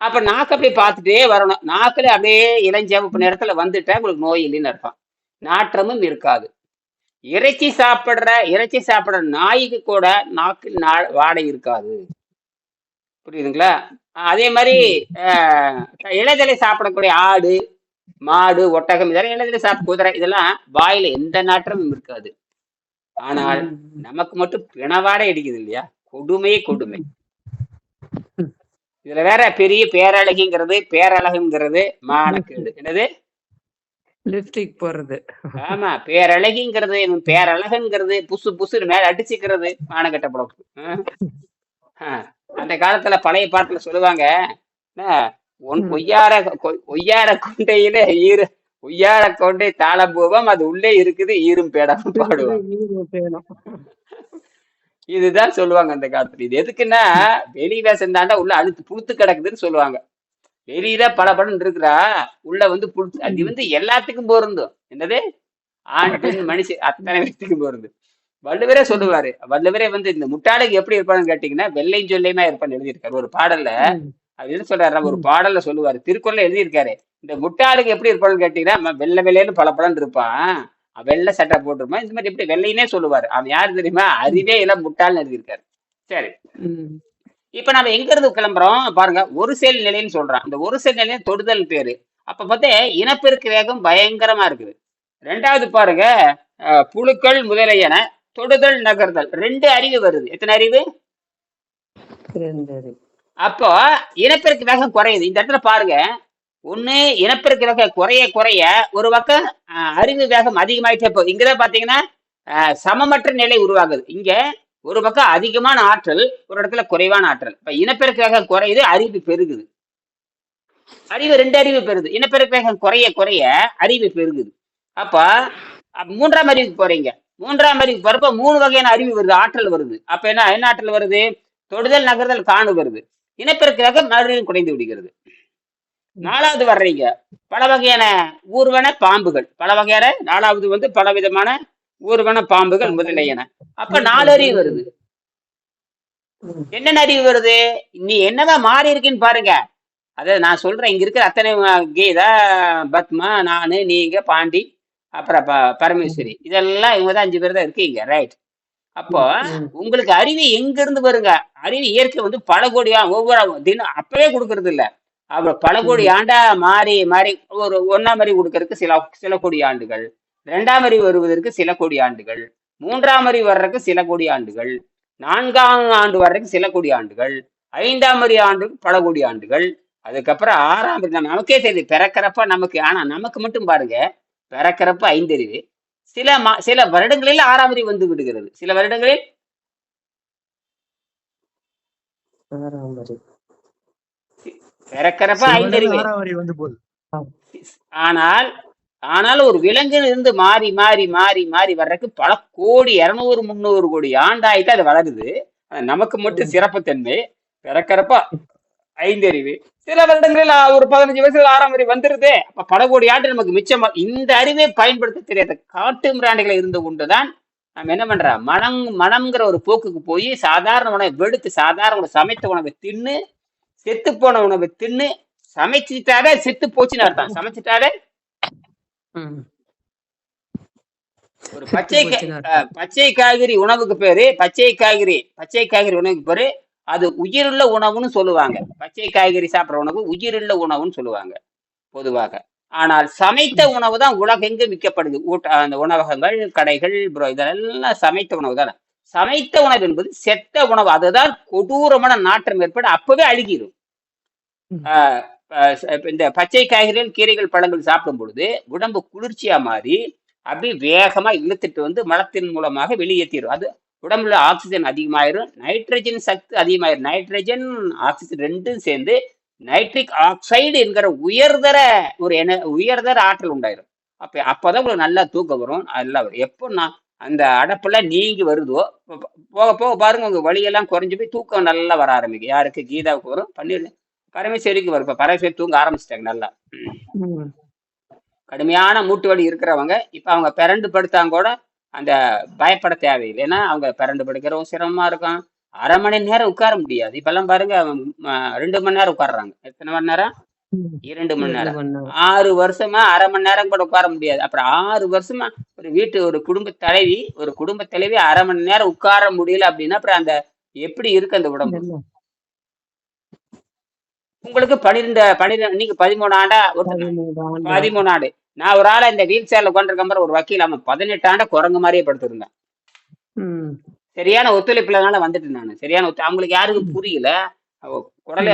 அப்ப நாக்கு அப்படியே பார்த்துட்டே வரணும். நாக்குல அப்படியே இளஞ்சிவப்பு நேரத்துல வந்துட்டா உங்களுக்கு நோய் இல்லைன்னு அர்த்தம். நாற்றமும் இருக்காது. இறைச்சி சாப்பிடுற நாய்க்கு கூட நாக்கில் வாடை இருக்காது. புரியுதுங்களா? அதே மாதிரி இளைதலை சாப்பிடக்கூடிய ஆடு, மாடு, ஒட்டகம் இதெல்லாம் இளைதலை குதிரை இதெல்லாம் வாயில எந்த நாற்றமும் இருக்காது. ஆனால் நமக்கு மட்டும் பிணவாடை அடிக்குது இல்லையா? கொடுமையே கொடுமை. இதுல வேற பெரிய பேரழகுங்கிறது மானக்கேடு. என்னது? லிப்ஸ்டிக் போடுறது. ஆமா, பேரழகுங்கிறது புசு மேல அடிச்சுக்கிறது மானக்கெட்ட படம். அந்த காலத்துல பழைய பாட்டுல சொல்லுவாங்க, உன் ஒய்யார கொண்டை தாளம்பூவம் அது உள்ளே இருக்குது ஈரும் பேடம் பாடுவாங்க. இதுதான் சொல்லுவாங்க அந்த காலத்துல. இது எதுக்குன்னா வெளி வேஷம் தாண்டா உள்ள அழுத்து புழுத்து கிடக்குதுன்னு சொல்லுவாங்க. வெளியில பல படம் இருக்கிறா, உள்ள புழுத்து. அது எல்லாத்துக்கும் பொருந்தும். என்னது? ஆண் பெண் மனுஷன் அத்தனை பேத்துக்கும் பொருந்தும். வள்ளுவரே சொல்லுவாரு. வள்ளுவரே இந்த முட்டாளுக்கு எப்படி இருப்பான்னு கேட்டீங்கன்னா வெள்ளையும் சொல்லையுமா இருப்பான்னு எழுதியிருக்காரு ஒரு பாடல்ல. அது என்ன சொல்றாரு? ஒரு பாடல்ல சொல்லுவாரு, திருக்குறள்ல எழுதியிருக்காரு. இந்த முட்டாளுக்கு எப்படி இருப்பான்னு கேட்டீங்கன்னா வெள்ளைன்னு பல படம் இருப்பான், வெள்ளை சட்டை போட்டிருப்பான், இந்த மாதிரி எப்படி வெள்ளைன்னே சொல்லுவாரு. அவன் யாரு தெரியுமா? அறிவே எல்லாம் முட்டாள்னு எழுதியிருக்காரு. சரி, இப்ப நம்ம எங்க இருந்து கிளம்புறோம் பாருங்க. ஒரு செல் நிலைன்னு சொல்றான். இந்த ஒரு செல் நிலையை தொடுதல் பேரு. அப்ப பார்த்தா இனப்பெருக்க வேகம் பயங்கரமா இருக்குது. ரெண்டாவது பாருங்க, புழுக்கள் முதலையன தொடுதல் நகர்தல் 2 அறிவு வருது. எத்தனை அறிவு? 2 அறிவு. அப்போ இனப்பெருக்க வேகம் குறையுது. இந்த இடத்துல பாருங்க, ஒண்ணு இனப்பெருக்க வேகம் குறைய ஒரு பக்கம் அறிவு வேகம் அதிகமாயிட்டே போகுது. இங்கதான் பாத்தீங்கன்னா சமமற்ற நிலை உருவாகுது. இங்க ஒரு பக்கம் அதிகமான ஆற்றல், ஒரு இடத்துல குறைவான ஆற்றல். இப்ப இனப்பெருக்க வேகம் குறையுது, அறிவு பெருகுது. 2 அறிவு பெறுது. இனப்பெருக்க வேகம் குறைய அறிவு பெருகுது. அப்ப 3ஆம் அறிவுக்கு போறீங்க. 3ஆம் அறிவுக்கு போறப்ப 3 வகையான அறிவு வருது, ஆற்றல் வருது. அப்ப என்ன ஆற்றல் வருது? தொடுதல் நகர்தல் காணு வருது. இனப்பெருக்க வேகம் மறுபடியும் குறைந்து விடுகிறது. 4வது வர்றீங்க, பல வகையான ஊர்வன பாம்புகள். 4வது பலவிதமான ஊர்வன பாம்புகள் முதலையன. அப்ப 4 அறிவு வருது. என்னென்ன அறிவு வருது? நீ என்னவா மாறி இருக்குன்னு பாருங்க. அதாவது நான் சொல்றேன், இங்க இருக்கிற அத்தனை கீதா, பத்மா, நானு, நீங்க, பாண்டி, அப்புறம் பரமேஸ்வரி, இதெல்லாம் இவங்கதான் 5 பேர் தான் இருக்கீங்க, ரைட்? அப்போ உங்களுக்கு அறிவு எங்க இருந்து வருங்க? அறிவு இயற்கை பல கோடி ஒவ்வொரு தினம் அப்பவே கொடுக்கறது இல்ல. அப்புறம் பல கோடி ஆண்டா மாறி ஒரு 1ஆம் அறிவு கொடுக்கறதுக்கு சில கோடி ஆண்டுகள், 2ஆம் அறிவு வருவதற்கு சில கோடி ஆண்டுகள், 3ஆம் அறிவு வர்றதுக்கு சில கோடி ஆண்டுகள், 4ஆம் ஆண்டு வர்றதுக்கு சில கோடி ஆண்டுகள், 5ஆம் அறிவு ஆண்டுக்கு பல கோடி ஆண்டுகள், அதுக்கப்புறம் 6ஆம் அறிவு. நமக்கே தெரியுது பிறக்கிறப்ப நமக்கு. ஆனா நமக்கு மட்டும் பாருங்க, பிறக்கிறப்ப 5 அறிவு, சில வருடங்களில் 6ஆம் அறிவு வந்து விடுகிறது. சில வருடங்களில் 6ஆம் அறிவு. பிறக்கிறப்ப 5 அறிவு. ஆனால் ஒரு விலங்குல இருந்து மாறி வர்றதுக்கு பல கோடி 200 300 கோடி ஆண்டாயிட்டு அது வளருது. நமக்கு மட்டும் சிறப்புத்தன்மை. பிறக்கிறப்ப 5 அறிவு. சில வருடங்களில் ஒரு 15 வயசுல 6ஆம் அறிவு வந்துருது. அப்ப பல கோடி ஆண்டு நமக்கு மிச்சமா. இந்த அறிவை பயன்படுத்த தெரியாத காட்டு மிராண்டிகளை இருந்து கொண்டுதான் நம்ம என்ன பண்ற, மனம்ங்கிற ஒரு போக்குக்கு போய் சாதாரண உணவை வெடுத்து, சாதாரண சமைத்த உணவை தின்னு, செத்து போன உணவை தின்னு, சமைச்சிட்டாலே செத்து போச்சுன்னு அர்த்தம். சமைச்சிட்டாலே ஒரு பச்சை காய்கறி உணவுக்கு பேரு பச்சை காய்கறி உணவுக்கு பேரு அது உயிருள்ள உணவுன்னு சொல்லுவாங்க. பச்சை காய்கறி சாப்பிட்ற உணவு உயிருள்ள உணவுன்னு சொல்லுவாங்க பொதுவாக. ஆனால் சமைத்த உணவு தான் உலகெங்கும் விற்கப்படுது. அந்த உணவகங்கள், கடைகள், இதெல்லாம் சமைத்த உணவு தானே. சமைத்த உணவு என்பது செத்த உணவு. அதுதான் கொடூரமான நாற்றம் ஏற்பட அப்பவே அழுகிடும். இந்த பச்சை காய்கறிகள், கீரைகள், பழங்கள் சாப்பிடும் பொழுது உடம்பு குளிர்ச்சியா மாறி அப்படியே வேகமா இழுத்துட்டு மலத்தின் மூலமாக வெளியேற்றிடும். அது உடம்புல ஆக்சிஜன் அதிகமாயிரும், நைட்ரஜன் சக்தி அதிகமாயிரும். நைட்ரஜன் ஆக்சிஜன் ரெண்டும் சேர்ந்து நைட்ரிக் ஆக்சைடு என்கிற உயர்தர ஆற்றல் உண்டாயிரும். அப்பதான் உங்களுக்கு நல்லா தூக்கம் வரும். நல்லா வரும். எப்போ நான் அந்த அடப்பெல்லாம் நீங்கி வருதோ போக போக பாருங்க, உங்க வலியெல்லாம் குறைஞ்சு போய் தூக்கம் நல்லா வர ஆரம்பிக்கும். யாருக்கு? கீதாவுக்கு வரும், பரமேஸ்வரிக்கு வரும். இப்ப பரமேஸ்வரி தூங்க ஆரம்பிச்சிட்டாங்க நல்லா. கடுமையான மூட்டு வலி இருக்கிறவங்க இப்ப அவங்க பிறண்டு படுத்தாங்க கூட அந்த பயப்பட தேவையில்லை. ஏன்னா அவங்க பிறண்டு படுக்கிறவங்க சிரமமா இருக்கும். 1/2 மணி நேரம் உட்கார முடியாது. இப்பெல்லாம் பாருங்க 2 மணி நேரம் உட்கார்றாங்க. எத்தனை மணி நேரம்? ம். 2 மணி 2 நேரம். மணி நேரம். 6 வருஷமா 1/2 மணி நேரம் கூட உட்கார முடியாது. அப்புறம் 6 வருஷமா ஒரு குடும்ப தலைவி 1/2 மணி நேரம் உட்கார முடியல அப்படின்னா அப்புறம் அந்த எப்படி இருக்கு அந்த உடம்பு? இல்ல. உங்களுக்கு 12 நீங்க 13 ஆண்டா ஒருத்தர் 13 ஆண்டு. 13 ஆண்டு. நான் ஒரு ஆளை இந்த வீல் சேர்ல உட்காந்துருக்க ஒரு வக்கீல் அவன் 18 ஆண்டா குரங்கு மாதிரியே படுத்திருந்தேன். ம். சரியான ஒத்துழைப்புலனால வந்துட்டு நானு. அவங்களுக்கு யாருக்கும் புரியல. அவ குடல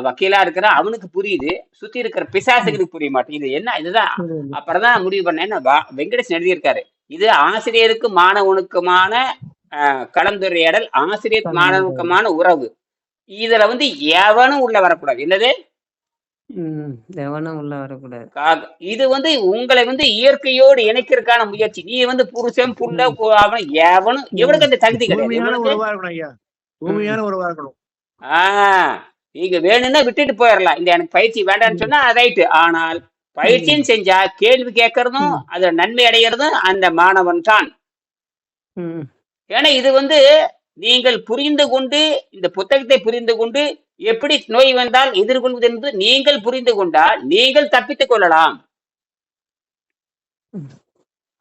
வக்கீலா இருக்கிற அவனுக்கு புரியுது. சுத்தி இருக்கிற பிசாசுகளுக்கு புரிய மாட்டேங்குது. இது என்ன இதுதான். புரியுது. அப்புறம் தான் முடிவு பண்ணேன். வெங்கடேஷ் எழுதியிருக்காரு. இது ஆசிரியருக்கு மாணவனுக்குமான கலந்துரையாடல், ஆசிரியர் மாணவனுக்குமான உறவு. இதுல எவனும் உள்ள வரக்கூடாது. என்னது? எவனும் உள்ள வரக்கூடாது. இது உங்களை இயற்கையோடு இணைக்கிறதுக்கான முயற்சி. நீ புருஷன் புள்ள அவன் எவனும் எவனுக்கு அந்த தகுதி கிடையாது. பூமியான உறவா இருக்கணும் ஐயா. பூமியான உறவா இருக்கணும். நீங்க வேணும்னா விட்டுட்டு போயிடலாம். இந்த எனக்கு பயிற்சி வேண்டாம்னு சொன்னா ரைட்டு. ஆனால் பயிற்சியும் செஞ்சா கேள்வி கேட்கறதும் அதுல நன்மை அடைகிறதும் அந்த மாணவன் தான். ஏன்னா இது நீங்கள் புரிந்து கொண்டு இந்த புத்தகத்தை புரிந்து கொண்டு எப்படி நோய் வந்தால் எதிர்கொள்வது என்று நீங்கள் புரிந்து கொண்டால் நீங்கள் தப்பித்துக் கொள்ளலாம்.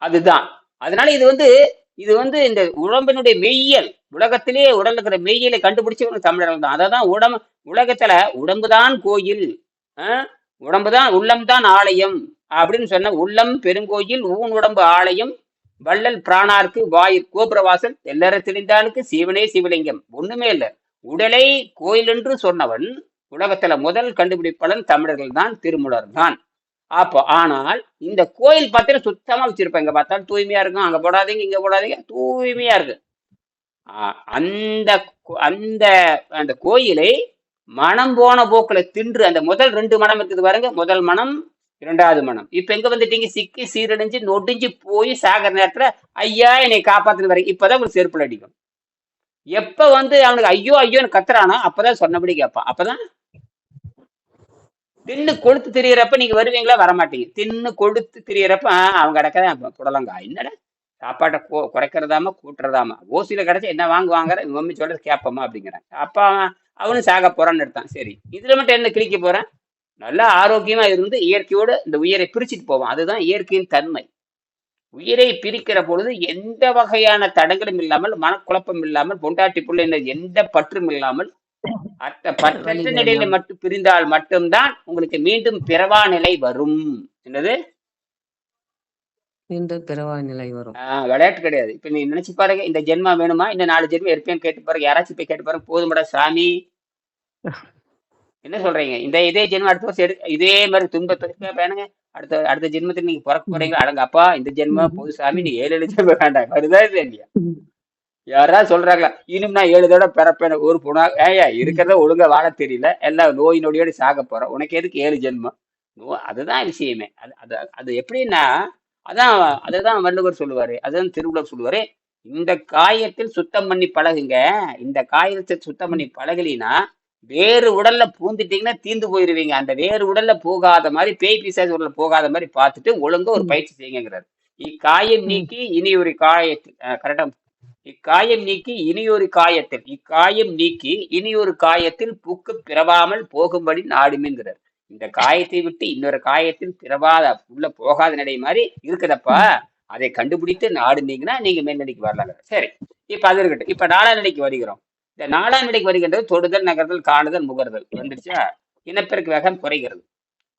அதுதான். அதனால இது இந்த உடம்பினுடைய மெய்யியல், உலகத்திலே உடல் இருக்கிற மெய்யியலை கண்டுபிடிச்சவங்க தமிழர்கள் தான். அதான் உலகத்துல உடம்புதான் கோயில், உடம்புதான் உள்ளம்தான் ஆலயம் அப்படின்னு சொன்ன உள்ளம் பெருங்கோயில் ஊன் உடம்பு ஆலயம் வள்ளல் பிராணார்க்கு வாயிற் கோபுரவாசல் எல்லார தெளிந்தானுக்கு சிவனே சிவலிங்கம். ஒண்ணுமே இல்லை. உடலை கோயில் என்று சொன்னவன் உலகத்துல முதல் கண்டுபிடிப்பாளன் தமிழர்கள் தான், திருமூலர் தான். அப்போ ஆனால் இந்த கோயில் பார்த்தீங்கன்னா சுத்தமா வச்சிருப்பேன். இங்க பார்த்தாலும் தூய்மையா இருக்கும். அங்க போடாதீங்க இங்க போடாதீங்க, தூய்மையா இருக்கு. அந்த அந்த அந்த கோயிலை மனம் போன போக்குல தின்று அந்த முதல் 2 மனம் இருக்குது பாருங்க. முதல் மனம், 2வது மனம். இப்ப எங்க வந்துட்டீங்க? சிக்கி சீரடைஞ்சு நொடிஞ்சு போய் சாகிற நேரத்துல ஐயா என்னை காப்பாத்துறது வரைக்கும் இப்பதான் ஒரு செருப்புல அடிக்கும். எப்ப அவனுக்கு ஐயோ ஐயோன்னு கத்துறானோ அப்பதான் சொன்னபடி கேட்பான். அப்பதான் தின்னு கொழுத்து திரியறப்ப நீங்க வருவீங்களா? வரமாட்டீங்க. தின்னு கொழுத்து திரியறப்ப அவங்க கிடக்கதான் புடலங்கா. என்னடா சாப்பாட்டை குறைக்கிறதாம கூட்டுறதாமா, ஓசியில கிடைச்சா என்ன வாங்குவாங்க மம்மி சொல்றது கேட்போமா அப்படிங்கிறாங்க. அப்ப அவனும் சாக போறான்னு எடுத்தான். சரி, இதுல மட்டும் என்ன கிழிக்க போறேன்? நல்லா ஆரோக்கியமா இருந்து இயற்கையோடு இந்த உயிரை பிரிச்சுட்டு போவான். அதுதான் இயற்கையின் தன்மை. உயிரை பிரிக்கிற பொழுது எந்த வகையான தடங்களும் இல்லாமல், மனக்குழப்பம் இல்லாமல், பொண்டாட்டி புள்ள எந்த பற்றும் இல்லாமல் பற்றற்ற நிலையில மட்டும் பிரிந்தால் மட்டும்தான் உங்களுக்கு மீண்டும் பிறவா நிலை வரும். என்னது? மீண்டும் பிறவா நிலை வரும். விளையாட்டு கிடையாது. இப்ப நீ நினைச்சு பாருங்க, இந்த ஜென்மா வேணுமா, இந்த 4 ஜென்மம் இருப்பேன்னு கேட்டு பாருங்க. யாராச்சும் போய் கேட்டு பாருங்க, போதுமடா சாமி என்ன சொல்றீங்க? இதே ஜென்மம் அடுத்த வருஷம் இதே மாதிரி துன்பத்தை வேணுங்க. அடுத்த ஜென்மத்துக்கு நீங்க பிறக்க போறீங்க. அடங்க அப்பா, இந்த ஜென்மம் பொது சாமி, நீ 7 ஜென்மம் வேண்டாம். வருதா இல்லையா? யாராவது சொல்றாங்களா? இனிமே நான் 7 தடவை பிறப்பேன் ஒரு புனா? இருக்கிறத ஒழுங்கா வாழ தெரியல, எல்லாம் நோய் நொடியோடு சாக போறோம். உனக்கு எதுக்கு 7 ஜென்மம்? அதுதான் விஷயமே. அது எப்படின்னா அதுதான் வள்ளுவர் சொல்லுவாரு, அதுதான் திருவள்ளுவர் சொல்லுவாரு. இந்த காயத்தில் சுத்தம் பண்ணி பழகுங்க. இந்த காயத்தை சுத்தம் பண்ணி பழகலினா வேறு உடல்ல பூந்துட்டீங்கன்னா தீந்து போயிருவீங்க. அந்த வேறு உடல்ல போகாத மாதிரி, பேய் பிசாசு உடல்ல போகாத மாதிரி பார்த்துட்டு ஒழுங்கா ஒரு பயிற்சி செய்யுங்கிறாரு. இக்காயம் நீக்கி இனி ஒரு காயத்தில் கரெக்டா இக்காயம் நீக்கி இனியொரு காயத்தில் இக்காயம் நீக்கி இனியொரு காயத்தில் பூக்கு பிறவாமல் போகும்படி நாடுமேங்கிறார். இந்த காயத்தை விட்டு இன்னொரு காயத்தில் பிறவாத உள்ள போகாத நிலை மாதிரி இருக்குதப்பா, அதை கண்டுபிடித்து நாடுனீங்கன்னா நீங்க மேல்நிலைக்கு வரலாங்க. சரி, இப்ப அது இருக்கட்டும். இப்ப 4ஆம் நிலைக்கு வருகிறோம். இந்த 4ஆம் நிலைக்கு வருகின்றது தொடுதல், நகர்தல், காணுதல், முகர்தல் வந்துருச்சா? இனப்பெருக்கு வேகம் குறைகிறது.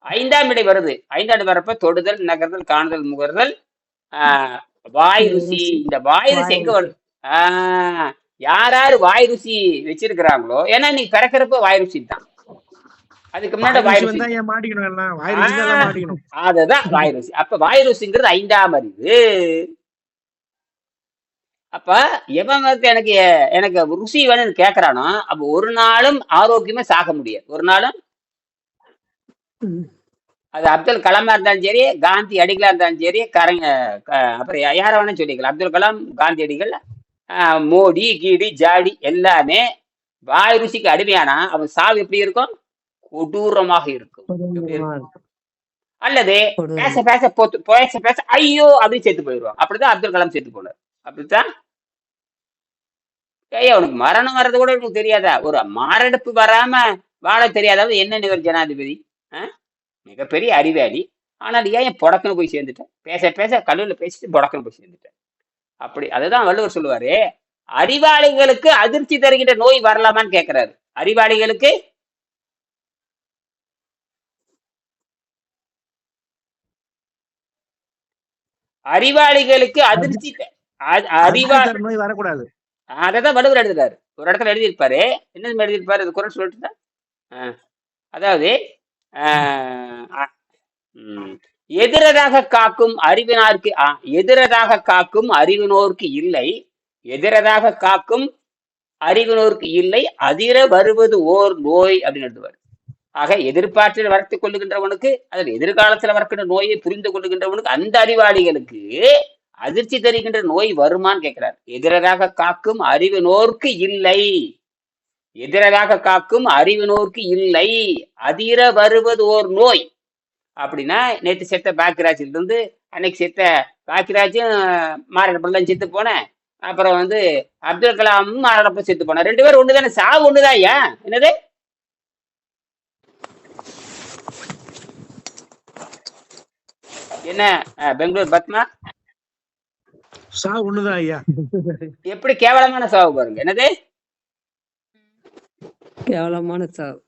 5ஆம் நிலை வருது. 5ஆம் நிலை வரப்ப தொடுதல், நகர்தல், காணுதல், முகர்தல், வாய் ருசி. இந்த வாய் ருசி எங்க வருது? யாரு வாய் ருசி வச்சிருக்கிறாங்களோ, ஏன்னா நீ பிறக்கிறப்ப வாய் ருசி தான். அதுக்கு முன்னாடி வாய் ருசி அதுதான் வாய் ருசி. அப்ப வாய் ருசிங்கிறது 5ஆம் அறிவு. அப்ப எவன் எனக்கு ருசி வேணும்னு கேக்குறானோ அப்ப ஒரு நாளும் ஆரோக்கியமா சாக முடியாது. ஒரு நாளும் அது அப்துல் கலாமா இருந்தாலும் சரி, காந்தி அடிகளா இருந்தாலும் சரி, அப்புறம் யார வேணா சொல்லிக்கலாம். அப்துல் கலாம், காந்தி அடிகள், மோடி, கீடி, ஜாடி எல்லாமே வாய் ருசிக்கு அடிமையானா அவன் சாவு எப்படி இருக்கும்? கொடூரமாக இருக்கும். அல்லது பேச பேச பேச பேச ஐயோ அப்படின்னு செத்து போயிடுவான். அப்படிதான் அப்துல் கலாம் செத்து போனார். அப்படித்தான். ஐயா உனக்கு மரணம் வர்றது கூட உனக்கு தெரியாதா? ஒரு மாரடைப்பு வராம வாழ தெரியாதாவது என்ன இவர் ஜனாதிபதி? மிகப்பெரிய அறிவாளி. ஆனால் ஏன் புடக்குன்னு போய் சேர்ந்துட்டேன்? பேச பேச கல்லூரில் பேசிட்டு புடக்குன்னு போய் சேர்ந்துட்டேன். அப்படி அதுதான் வள்ளுவர் சொல்லுவாரு, அறிவாளிகளுக்கு அதிர்ச்சி தருகின்ற நோய் வரலாமான்னு கேட்கிறாரு. அறிவாளிகளுக்கு அறிவாளிகளுக்கு அதிர்ச்சி நோய் வரக்கூடாது. அதான் வள்ளுவர் எழுதுறாரு. ஒரு இடத்துல எழுதியிருப்பாரு. என்ன எழுதியிருப்பாரு? அது குரல் சொல்லிட்டு அதாவது எதிரதாக காக்கும் அறிவினாருக்கு எதிரதாக காக்கும் அறிவினோருக்கு இல்லை, எதிரதாக காக்கும் அறிவினோருக்கு இல்லை, அதிர வருவது ஓர் நோய் அப்படின்னு எழுதுவார். ஆக எதிர்பார்த்து வளர்த்துக் கொள்ளுகின்றவனுக்கு, அதில் எதிர்காலத்துல வரக்கின்ற நோயை புரிந்து கொள்ளுகின்றவனுக்கு, அந்த அறிவாளிகளுக்கு அதிர்ச்சி தருகின்ற நோய் வருமான்னு கேட்கிறார். எதிரதாக காக்கும் அறிவினோருக்கு இல்லை, எதிரதாக காக்கும் அறிவினோருக்கு இல்லை, அதிர வருவது ஓர் நோய். அப்படின்னா நேற்று செத்த பாக்கியராஜில இருந்து அன்னைக்கு செத்த பாக்கியராஜும் மாரடைப்புலாம் செத்து போனேன். அப்புறம் அப்துல் கலாமும் மாரடைப்பு செத்து போனேன். 2 பேரும் ஒண்ணுதானே, சாவு ஒண்ணுதான். ஏன் என்னது என்ன பெங்களூர் பத்மா சாவு ஒண்ணுதான் ஐயா. எப்படி கேவலமான சாவு பாருங்க. என்னது கேவலமான சாவு.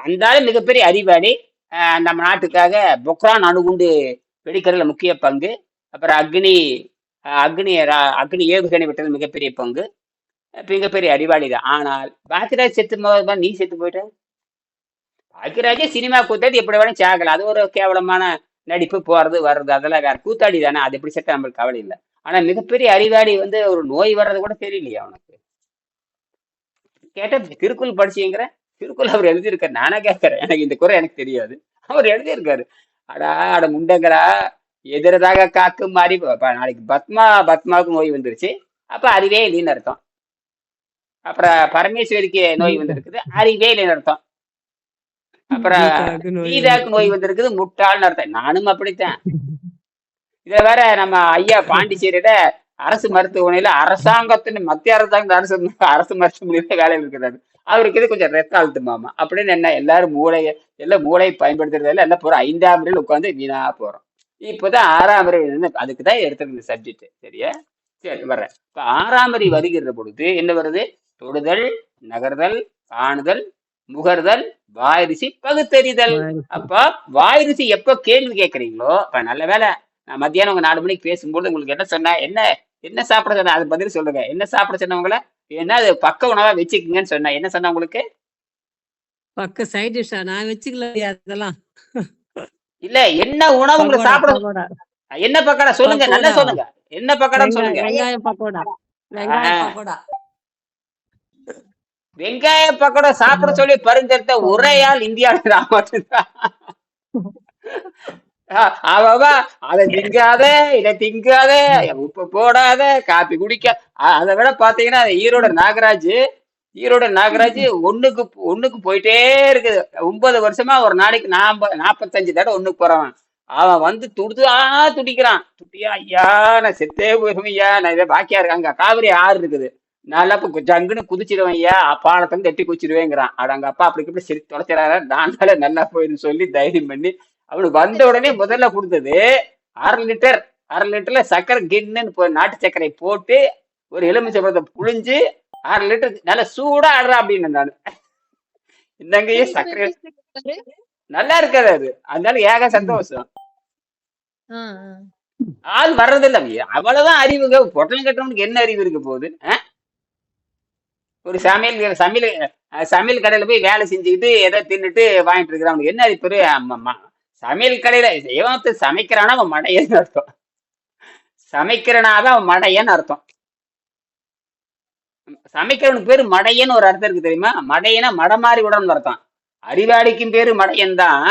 அந்த மிகப்பெரிய அறிவாளி. நம்ம நாட்டுக்காக பொக்ரான் அணுகுண்டு வெடிக்கிறதுல முக்கிய பங்கு. அப்புறம் அக்னி ஏவுகணை விட்டது மிகப்பெரிய பங்கு. மிகப்பெரிய அறிவாளி தான். ஆனால் பாக்கியராஜ் செத்து போது நீ செத்து போயிட்ட. பாக்கியராஜே சினிமா கூத்தாடி எப்படி வேணும் சாகல. அது ஒரு கேவலமான நடிப்பு, போறது வர்றது அதெல்லாம் வேற. கூத்தாடி தானே, அது எப்படி செத்த நம்மளுக்கு கவலை இல்லை. ஆனா மிகப்பெரிய அறிவாளி ஒரு நோய் வர்றது கூட தெரியலையா அவனுக்கு? கேட்ட திருக்குறள் படிச்சீங்கிற திருக்குறள் அவர் எழுதியிருக்காரு. நானா கேட்கறேன், எனக்கு இந்த குறை எனக்கு தெரியாது. அவர் எழுதியிருக்காரு. அட முண்டங்களா, எதிரதாக காக்கும் அறிவு. நாளைக்கு பத்மாவுக்கு நோய் வந்துருச்சு, அப்ப அறிவே இல்லைன்னு அர்த்தம். அப்புறம் பரமேஸ்வரிக்கு நோய் வந்திருக்குது, அறிவே இல்லைன்னு அர்த்தம். அப்புறம் கீதாக்கு நோய் வந்திருக்குது, முட்டாள்னு அர்த்தம். நானும் அப்படித்தான். இத வேற நம்ம ஐயா பாண்டிச்சேரியில அரசு மருத்துவமனையில மத்திய அரசு மருத்துவமனையில வேலையில் இருக்கிறாரு. அவருக்கு இது கொஞ்சம் ரெத்தாழ்த்து மாமா அப்படின்னு என்ன எல்லாரும் மூளையை பயன்படுத்துறதுல எல்லாம் போறோம். 5ஆம் முறையில் உட்காந்து வீணா போறோம். இப்போதான் 6ஆம் முறை அதுக்குதான் எடுத்துருக்கு சப்ஜெக்ட். சரியா? சரி வர்றேன். இப்ப 6ஆம் முறை வருகிற பொழுது என்ன வருது? தொடுதல், நகர்தல், காணுதல், முகர்தல், வாய்ரிசி, பகுத்தறிதல். அப்ப வாய்ரிசி எப்ப கேள்வி கேட்கறீங்களோ, இப்ப நல்ல வேலை நான் மத்தியானம் உங்க 4 மணிக்கு பேசும்போது உங்களுக்கு என்ன சொன்னா, என்ன சாப்பிட சொன்ன, அது பதில் சொல்லுங்க. என்ன சாப்பிட சொன்னவங்கள, ஏன்னா அது பக்க உணவா வச்சுக்கீங்கன்னு சொன்னா என்ன சொன்ன உங்களுக்கு? பக்க சைட் டிஷ்ஷா நான் வச்சுக்கல அதெல்லாம். இல்ல என்ன உணவு உங்களுக்கு சாப்பிட, என்ன பக்கோடா சொல்லுங்க, நல்லா சொல்லுங்க. என்ன பக்கோடான்னு சொல்லுங்க. வெங்காய பக்கோடா. வெங்காய பக்கோடா. வெங்காய பக்கோடா சாப்பிட சொல்லி பரிந்துரைத்த ஒரேயால் இந்தியாவில் நான் மட்டும்தான். அதை திங்காத, இதை திங்காத, உப்பு போடாத, காப்பி குடிக்க. அதை விட பாத்தீங்கன்னா ஈரோட நாகராஜ் ஒண்ணுக்கு போயிட்டே இருக்குது. 9 வருஷமா ஒரு நாளைக்கு 45 தடவை ஒண்ணுக்கு போறவன். அவன் துடிக்கிறான். துட்டியா ஐயா, நான் செத்தே போயிருவேன் ஐயா, நான் இதை பாக்கியா இருக்கேன். அங்க காவிரி ஆறு இருக்குது, நல்லா ஜங்குன்னு குதிச்சிடுவேன் ஐயா, பாலத்தம் தட்டி குதிச்சிடுவேங்கிறான். அங்க அப்பா அப்படி இப்படி சரி தொலைச்சிடாரு, நான் நல்லா போயிருந்து சொல்லி தைரியம் பண்ணி அவனுக்கு வந்த உடனே முதல்ல கொடுத்தது 1/2 லிட்டர்ல சக்கரை கின்னு நாட்டு சர்க்கரை போட்டு ஒரு எலுமிச்சை பழத்தை புழிஞ்சு 1/2 லிட்டர் நல்லா சூடா ஆடுறா அப்படின்னு. நான் இந்தங்கயே சர்க்கரை நல்லா இருக்காது அது, அதனால ஏக சந்தோஷம். ஆள் வர்றது இல்ல. அவ்வளவுதான் அறிவுங்க. பொட்டலம் கட்டுறவனுக்கு என்ன அறிவு இருக்க போகுது? ஒரு சமையல் கடையில போய் வேலை செஞ்சுக்கிட்டு எதை தின்னுட்டு வாங்கிட்டு இருக்கிறவனுக்கு என்ன அறிவு? சமையல் கடையில சமைக்கிறானா அவன் மடையன்னு அர்த்தம். சமைக்கிறனாதான் அவன் மடையன்னு அர்த்தம். சமைக்கிறவனுக்கு பேரு மடையன்னு ஒரு அர்த்தம் இருக்கு தெரியுமா? மடையனா மடமாறி விடணும்னு அர்த்தம். அறிவாளிக்கும் பேரு மடையன் தான்,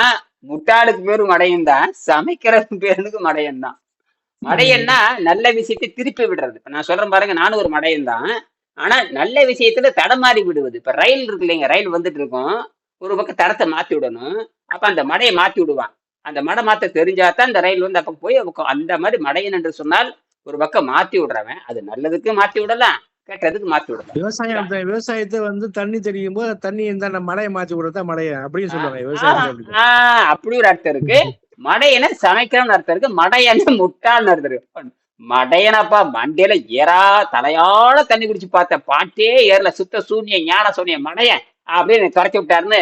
முட்டாளுக்கு பேரு மடையன் தான், சமைக்கிறவன் பேருக்கு மடையன் தான். மடையன்னா நல்ல விஷயத்தை திருப்பி விடுறது. இப்ப நான் சொல்றேன் பாருங்க, நானும் ஒரு மடையன் தான். ஆனா நல்ல விஷயத்துல தடமாறி விடுவது. இப்ப ரயில் இருக்கு இல்லைங்க, ரயில் வந்துட்டு இருக்கும், ஒரு பக்கம் தடத்தை மாத்தி விடணும். அப்ப அந்த மடையை மாத்தி விடுவான். அந்த மடை மாத்த தெரிஞ்சாதான் இந்த ரயில் வந்து அப்ப போய் அந்த மாதிரி மடையன் என்று சொன்னால் ஒரு பக்கம் மாத்தி விடுறவன், அது நல்லதுக்கு மாத்தி விடலாம், கெட்டதுக்கு மாத்தி விடலாம். விவசாயத்தை வந்து தண்ணி தெரியும் போது தண்ணி இந்த மழையை மாத்தி விடுறதா மழைய அப்படின்னு சொல்லுவாங்க விவசாயம். அப்படி ஒரு அர்த்தம் இருக்கு. மடையனை சமைக்கணும்னு அர்த்தம் இருக்கு. மடையனை முட்டாள்னு அர்த்தம் இருக்கு. மடையனப்பா மண்டையில ஏறா தலையால தண்ணி குடிச்சு பார்த்த பாட்டே ஏறல, சுத்த சூன்ய ஞான சூன்ய மடையன் அப்படின்னு குறைச்சி விட்டாருன்னு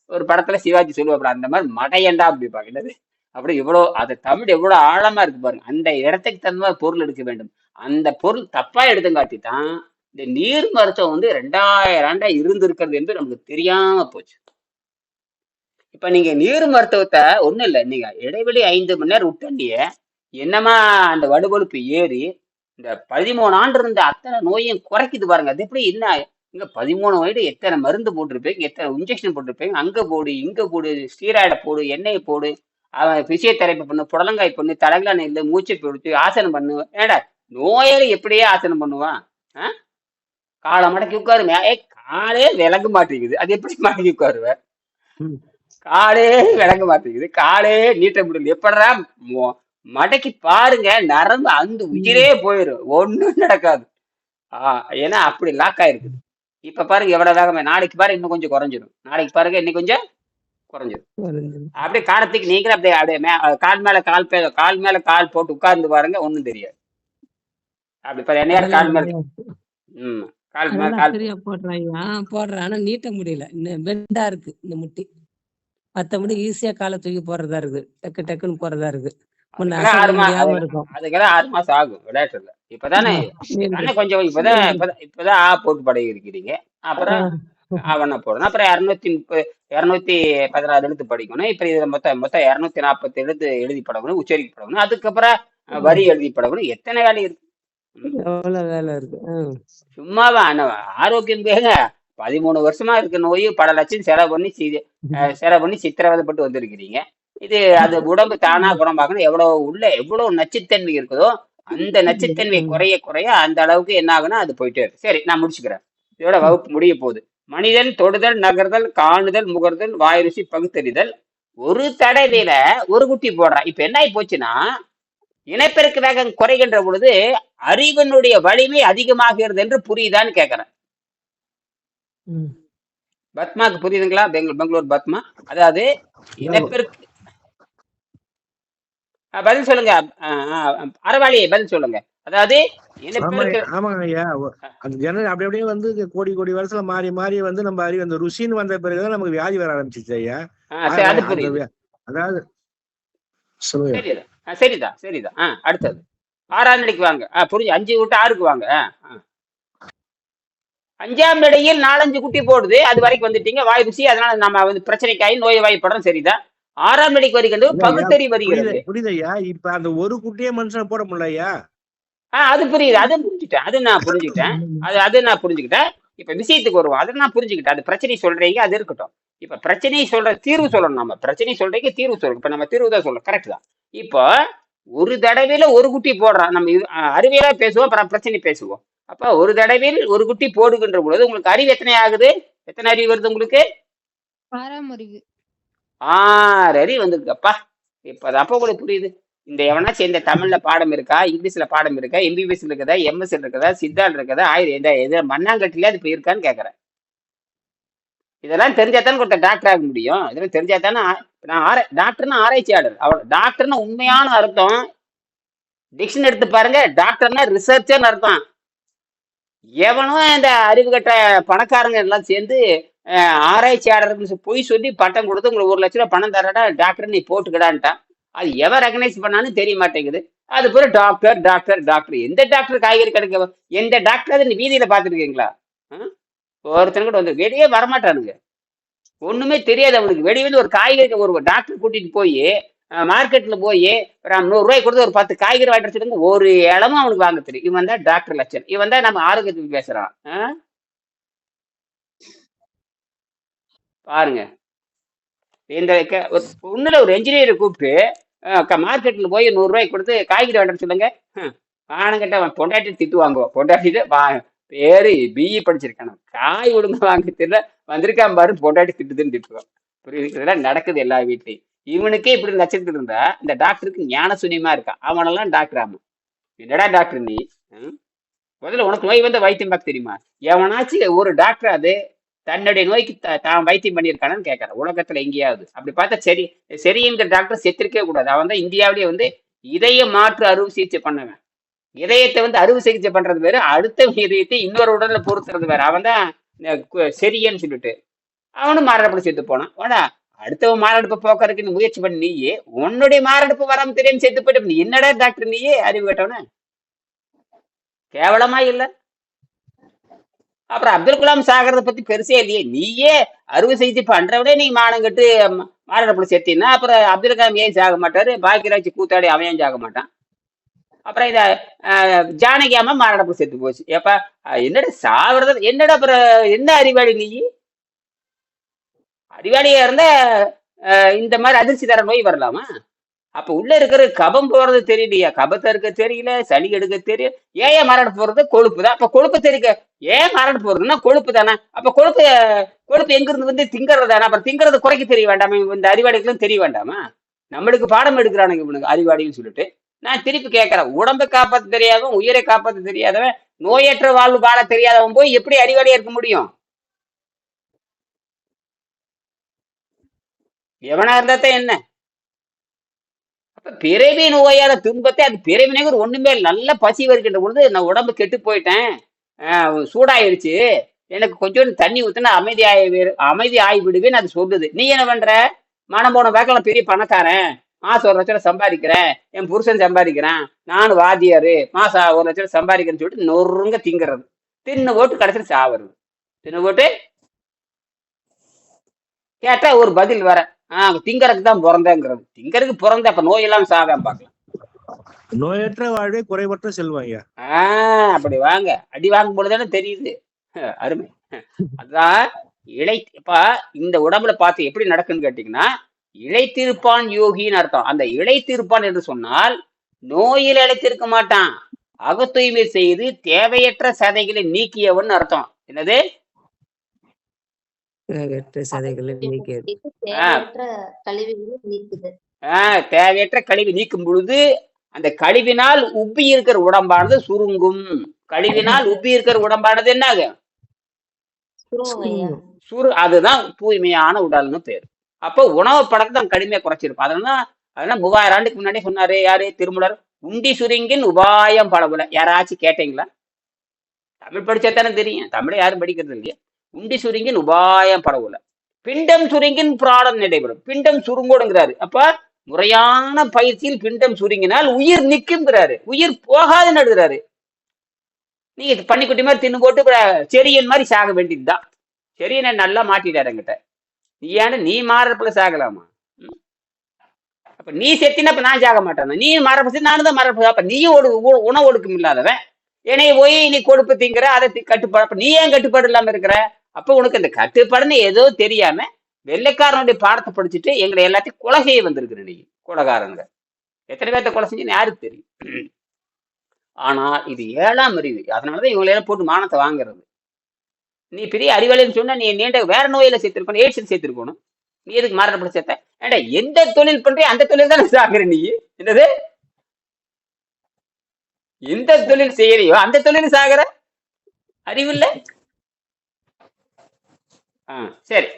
ஒரு படத்துல சிவாஜி சொல்லுவாப்புல. அந்த மாதிரி மடையண்டா அப்படி பாக்கிறது. அப்படி இவ்வளவு அது தமிழ் எவ்வளவு ஆழமா இருக்கு பாருங்க. அந்த இடத்துக்கு தகுந்த மாதிரி பொருள் எடுக்க வேண்டும். அந்த பொருள் தப்பா எடுத்துங்காட்டி தான் இந்த நீர் மருத்துவம் வந்து 2000 ஆண்டா இருந்திருக்கிறது என்று நமக்கு தெரியாம போச்சு. இப்ப நீங்க நீர் மருத்துவத்தை ஒண்ணும் இல்லை, நீங்க இடைவெளி 5 மணி நேரம் விட்டண்டிய என்னமா அந்த வலுவழுப்பு ஏறி இந்த 13 ஆண்டு இருந்த அத்தனை நோயும் குறைக்குது பாருங்க. அது எப்படி என்ன இங்க 13 வயது எத்தனை மருந்து போட்டிருப்பீங்க, எத்தனை இன்ஜெக்ஷன் போட்டிருப்பீங்க, அங்க போடு இங்க போடு, ஸ்டீராய்டை போடு, எண்ணெயை போடு, அவன் பிசியோதெரப்பி பண்ணு, புடலங்காய் பண்ணு, தலைகள நெல்லு, மூச்சை பிடிச்சு ஆசனம் பண்ணு. ஏடா நோயாளி எப்படியே ஆசனம் பண்ணுவான்? காலை மடக்கி உட்காருங்க. காலே விளங்க மாட்டேங்குது, அது எப்படி மடக்கி உட்காருவேன்? காலே விளங்க மாட்டேங்குது, காலே நீட்ட முடியல, எப்படா மடக்கி பாருங்க, நரம்பு அந்த உயிரே போயிடும், ஒண்ணும் நடக்காது. ஏன்னா அப்படி லாக் ஆயிருக்குது. இப்ப பாருங்க எவ்வளவு வேகமா, நாளைக்கு பாருங்க இன்னும் கொஞ்சம் குறைஞ்சிடும், நாளைக்கு பாருங்க இன்னும் கொஞ்சம் குறைஞ்சிடும். அப்படியே காலத்துக்கு நீங்களும் அப்படியே அப்படியே கால் மேல கால் போட்டு உட்கார்ந்து பாருங்க, ஒண்ணும் தெரியாது. அப்படி என்ன கால் மேல கால் மேல கால் போடுறேன், ஆனா நீட்ட முடியல, பெண்டா இருக்கு இந்த முட்டி. மத்தபடி ஈஸியா காலை தூக்கி போடுறதா இருக்கு, டக்கு டக்குன்னு போறதா இருக்கு. அதுக்கெல்லாம் 6 மாசம் ஆகும் விளையாட்டுல. இப்பதானே கொஞ்சம் இப்பதான் போட்டு பழகி இருக்கிறீங்க. அப்புறம் அவனை போடணும். அப்புறம் 216 எழுத்து படிக்கணும். இப்ப இதுல மொத்தம் 240 எழுத்து எழுதி பழகணும், உச்சரிக்க பழகணும். அதுக்கப்புறம் வரி எழுதி பழகணும். எத்தனை வேலை இருக்கு, வேலை இருக்கு. சும்மாவா ஆரோக்கியம் பேங்க. 13 வருஷமா இருக்க நோய் பல லட்சம் செலவு பண்ணி சித்திரவதைப்பட்டு வந்திருக்கிறீங்க. இது அது உடம்பு தானா குணமாகணும். எவ்வளவு நச்சுத்தன்மை இருக்குதோ அந்த நச்சுத்தன்மை குறைய குறைய அந்த அளவுக்கு என்ன ஆகுனா அது போயிட்டே இருக்கு. சரி, நான் முடிச்சுக்கிறேன். இதோட வகுப்பு முடிய போகுது. மனிதன் தொடுதல், நகர்தல், காணுதல், முகர்தல், வாய் ருசி, பகுத்தறிதல். ஒரு தடவையில ஒரு குட்டி போடுறான். இப்ப என்ன ஆகி போச்சுன்னா, இனப்பெருக்க வேகம் குறைகின்ற பொழுது அறிவனுடைய வலிமை அதிகமாகிறது என்று புரியுதான்னு கேட்கிறேன். பத்மாக்கு புரியுதுங்களா? பெங்களூர் பத்மா. அதாவது இனப்பெருக்கு பதில் சொல்லுங்க. அறவாளி பதில் சொல்லுங்க. அதாவது அப்படியே வந்து கோடி கோடி வருஷத்துல மாறி மாறி வந்து நம்ம அறிவு அந்த ருசின்னு வந்த பிறகுதான் நமக்கு வியாதி வர ஆரம்பிச்சிச்சு ஐயா. அதாவது சரிதான். அடுத்தது 6ஆம் நிலைக்கு வாங்க. புரிஞ்சு 5 விட்டு 6க்கு வாங்க. 5ஆம் நிலையில் 4-5 குட்டி போடுது. அது வரைக்கும் வந்துட்டீங்க. வாய் ருசி, அதனால நம்ம வந்து பிரச்சனைக்காய் நோய் வாய்ப்படுறோம். சரிதான். 6ஆம் நிலைக்கு வருகிறது பகுத்தறி வருகிறது. புரியுதையா? இப்ப அந்த ஒரு குட்டியே மனுஷன் போட முடியலையா? அது புரியுது, அது புரிஞ்சுட்டேன், அது நான் புரிஞ்சுக்கிட்டேன். இப்ப விஷயத்துக்கு வருவோம். அதை நான் புரிஞ்சுக்கிட்டேன். அது பிரச்சனை சொல்றீங்க, அது இருக்கட்டும். இப்ப பிரச்சனையை சொல்ற தீர்வு சொல்லணும். நம்ம பிரச்சனை சொல்றீங்க, தீர்வு சொல்லணும். இப்ப நம்ம தீர்வு தான் சொல்லணும். கரெக்ட் தான். இப்போ ஒரு தடவையில ஒரு குட்டி போடுறான். நம்ம அறிவியலா பேசுவோம், அப்புறம் பிரச்சனை பேசுவோம். அப்ப ஒரு தடவையில் ஒரு குட்டி போடுகின்ற பொழுது உங்களுக்கு அறிவு எத்தனை ஆகுது? எத்தனை அறிவு வருது உங்களுக்கு? 6ஆம் அறிவு. 6 அறிவு வந்துருக்கப்பா. இப்ப உங்களுக்கு புரியுது. இந்த எவனாச்சும் இந்த தமிழ்ல பாடம் இருக்கா, இங்கிலீஷ்ல பாடம் இருக்கா, MBBS இருக்குதா, MS இருக்குதா, சித்தாள் இருக்குதா, மண்ணாங்கட்டில அது போய் இருக்கான்னு கேக்குறேன். இதெல்லாம் தெரிஞ்சாத்தானே ஒருத்தர் டாக்டர் ஆக முடியும். இதெல்லாம் தெரிஞ்சாத்தானே நான் டாக்டர்னா ஆராய்ச்சியாளர். டாக்டர்னா உண்மையான அர்த்தம் டிக்ஷன் எடுத்து பாருங்க. டாக்டர்னா ரிசர்ச்சர்னு அர்த்தம். எவனும் இந்த அறிவு கட்ட பணக்காரங்க எல்லாம் சேர்ந்து ஆராய்ச்சியாளருக்கு பொய் சொல்லி பட்டம் கொடுத்து உங்களுக்கு 1 லட்ச ரூபாய் பணம் தரடா, டாக்டர் நீ போட்டுக்கிடான்ட்டான். அது எவன் ரெகனைஸ் பண்ணான்னு தெரிய மாட்டேங்குது. அது போல டாக்டர் எந்த டாக்டர் காய்கறி கிடைக்க, எந்த டாக்டர் நீ வீதியில பாத்துருக்கீங்களா? ஒருத்தனுக்கிட்ட வந்து வெளியே வரமாட்டானுங்க. ஒண்ணுமே தெரியாது அவனுக்கு. வெளியே வந்து ஒரு காய்கறி ஒரு டாக்டர் கூட்டிட்டு போய் மார்க்கெட்ல போய் ஒரு 100 ரூபாய் கொடுத்து ஒரு 10 காய்கறி வாங்கிட்டு வச்சுருங்க, ஒரு இடமும் அவனுக்கு வாங்க தெரியும். இவன் தான் டாக்டர் லட்சன். இவன் தான் நம்ம ஆரோக்கியத்துக்கு பேசுறான். பாருங்க, இந்த ஒண்ணுல ஒரு என்ஜினியரை கூப்பிட்டு மார்க்கெட்ல போய் 100 ரூபாய் கொடுத்து காய்கறி வாங்கிட்டு சொல்லுங்க. ஆனங்கிட்ட அவன் பொண்டாட்டி திட்டு வாங்குவான். பொண்டாட்டிட்டு பேரு BE படிச்சிருக்கான, காய் ஒழுங்கா வாங்க தெரியல, வந்திருக்கான் பாரு பொண்டாட்டி திட்டுதுன்னு திட்டுவான். புரியுது? இதெல்லாம் நடக்குது எல்லா வீட்லையும். இவனுக்கே இப்படி லட்சத்துக்கு இருந்தா இந்த டாக்டருக்கு ஞான சூன்யமா இருக்கான். அவனெல்லாம் டாக்டர் ஆமா. என்னடா டாக்டர் நீ? ம்? முதல்ல உனக்கு நோய் வந்த வைத்தியம் பார்க்க தெரியுமா? எவனாச்சும் ஒரு டாக்டர் அது தன்னுடைய நோய்க்கு தான் வைத்தியம் பண்ணியிருக்கானு கேட்கறான் உலகத்துல எங்கேயாவது. அப்படி பார்த்தா சரி சரிங்கிற டாக்டர் செத்திருக்கவே கூடாது. அவன் தான் இந்தியாவிலேயே வந்து இதய மாற்று அறுவை சிகிச்சை பண்ணவன். இதயத்தை வந்து அறுவை சிகிச்சை பண்றது வேற, அடுத்த இதயத்தை இன்னொரு உடல்ல பொருத்துறது வேற. அவன் தான் சரியன்னு சொல்லிட்டு அவனும் மாரடைப்பு செத்து போனான். வாடா அடுத்தவன் மாரடைப்பு போக்குறதுக்கு நீ முயற்சி பண்ணி நீயே உன்னுடைய மாரடைப்பு வராம தெரியாம செத்து போயிட்டு நீ என்னடா டாக்டர் நீயே அறிவு கேட்டவன? கேவலமா இல்ல? அப்புறம் அப்துல் கலாம் சாகிறத பத்தி பெருசே இல்லையே. நீயே அறுவை சிகிச்சை பண்றவிட நீ மானம் கட்டு மாரடைப்புல செத்தின்னா அப்புறம் அப்துல் கலாம் ஏன் சாக மாட்டாரு? பாக்கியராஜ் கூத்தாடி அவன் ஏன் சாக மாட்டான்? அப்புறம் இத ஜானகி அம்மா மாரடைப்பு செத்து போச்சு. ஏப்பா என்னடா சாகுறது என்னடா? அப்புறம் என்ன அறிவாளி நீ? அறிவாளியா இருந்தா இந்த மாதிரி அதிர்ச்சி தர நோய் வரலாமா? அப்ப உள்ள இருக்கிற கபம் போறது தெரியலையா? கபத்தை இருக்க தெரியல, சளி எடுக்க தெரியும். ஏன் மாரடைப்பு போறது? கொழுப்பு தான். அப்ப கொழுப்பு தெரிக்க ஏன் மாரடைப்பு போறதுன்னா கொழுப்பு தானே. அப்ப கொழுப்பு கொழுப்பு எங்க இருந்து வந்து திங்கிறது தானே. அப்புறம் திங்கிறது குறைக்க தெரிய வேண்டாமா? இந்த அறிவாளிகளும் தெரிய வேண்டாமா? நம்மளுக்கு பாடம் எடுக்கிறானுங்க இவனுக்கு அறிவாளின்னு சொல்லிட்டு. நான் திருப்பி கேட்கறேன், உடம்பை காப்பாற்ற தெரியாதவன், உயிரை காப்பாற்ற தெரியாதவன், நோயற்ற வாழ்வு வாழ தெரியாதவன் போய் எப்படி அறிவாளியா இருக்க முடியும்? எவனா இருந்தாத்தான் என்ன? அப்ப பிறவி நோயால துன்பத்தை அது பிறவினே ஒண்ணுமே நல்ல பசி வருகின்ற பொழுது நான் உடம்பு கெட்டு போயிட்டேன், சூடாயிருச்சு, எனக்கு கொஞ்சம் தண்ணி ஊத்துனா அமைதி ஆகி விடுவேன்னு அது சொல்லுது. நீ என்ன பண்ற? மனம் போன வேக்கெல்லாம் பெரிய பணக்காரன், மாசம் 1 லட்சம் சம்பாதிக்கிறேன், என் புருஷன் சம்பாதிக்கிறேன், நானும் வாத்தியாரு, மாசம் 1 லட்சம் சம்பாதிக்கிறேன்னு சொல்லிட்டு நொறுங்க திங்கிறது. தின்னு போட்டு கடைசியில் சாவறது. தின்னு போட்டு கேட்டா ஒரு பதில் வர, திங்கறதுக்கு தான் பிறந்தேங்கிறது. திங்கறதுக்கு பிறந்த அப்ப நோய் எல்லாம் சாகாம பார்க்கலாம். நோயற்ற வாழ்வே குறைவற்ற செல்வாங்க. அப்படி வாங்க. அடி வாங்கும் பொழுதுதானே தெரியுது. அருமை. அதான் இப்ப இந்த உடம்புல பார்த்து எப்படி நடக்குன்னு கேட்டீங்கன்னா, இழைத்திருப்பான் யோகின்னு அர்த்தம். அந்த இழைத்திருப்பான் என்று சொன்னால் நோயில் இழைத்திருக்க மாட்டான், அகத்தூய்மை செய்து தேவையற்ற சதைகளை நீக்கியவன் அர்த்தம். என்னது? தேவையற்ற கழிவு நீக்கும் பொழுது அந்த கழிவினால் உப்பி இருக்கிற உடம்பானது சுருங்கும். கழிவினால் உப்பி இருக்கிற உடம்பானது என்ன ஆகும்? அதுதான் தூய்மையான உடல்னு பேரு. அப்போ உணவு பழக்கத்தை நம்ம கடுமையா குறைச்சிருப்போம். அதனால 3000 ஆண்டுக்கு முன்னாடி சொன்னாரு யாரு? திருமூலர். உண்டி சுருங்கின் உபாயம் பலபுல. யாராச்சும் கேட்டீங்களா? தமிழ் படிச்சாத்தானே தெரியும். தமிழை யாரும் படிக்கிறது இல்லையா? உண்டி சுருங்கின் உபாயம் பலபுல, பிண்டம் சுருங்கின் பிராணம் நடைபெறும். பிண்டம் சுருங்கோடுங்கிறாரு. அப்ப முறையான பயிற்சியில் பிண்டம் சுருங்கினால் உயிர் நிற்குங்கிறாரு, உயிர் போகாதுன்னு எழுதுறாரு. நீங்க பன்னிக்குட்டி மாதிரி தின்னு போட்டு செரியன் மாதிரி சாக வேண்டியதுதான். செரியனை நல்லா மாட்டிட்டாரு என்கிட்ட. நீ மாறப்பல சாகலாமா? அப்ப நீ செத்தினா அப்ப நான் சாக மாட்டேன். நீ மாறப்ப நானும் தான் மாறப்ப. அப்ப நீயும் உணவு ஒடுக்கம் இல்லாதவன், என்னைய போய் நீ கொழுப்பு திங்கிற, அதை கட்டுப்பாடு. அப்ப நீ ஏன் கட்டுப்பாடு இல்லாம இருக்கிற? அப்ப உனக்கு இந்த கட்டுப்பாடுன்னு ஏதோ தெரியாம வெள்ளைக்காரனுடைய பாடத்தை படிச்சுட்டு எங்களை எல்லாத்தையும் கொலை செய்ய வந்திருக்கிற நீ. கொலைகாரங்க எத்தனை பேர்த்த கொலை செஞ்சுன்னு யாருக்கு தெரியும்? ஆனா இது 7ஆம் அறிவு. அதனாலதான் இவங்களை எல்லாம் போட்டு மானத்தை வாங்குறது. நீ பெரிய அறிவாளின்னு சொன்னா நீ நீண்ட வேற நோயில சேர்த்திருக்கணும், எய்ட்ஸ் சேர்த்திருக்கணும். நீ எதுக்கு மாறப்பட சேர்த்த? ஏண்டா எந்த தொழில் பண்றியோ அந்த தொழில் தானே சாகுற நீ. என்னது? எந்த தொழில் செய்யறியோ அந்த தொழில் சாகுற. அறிவில்லை. சரி.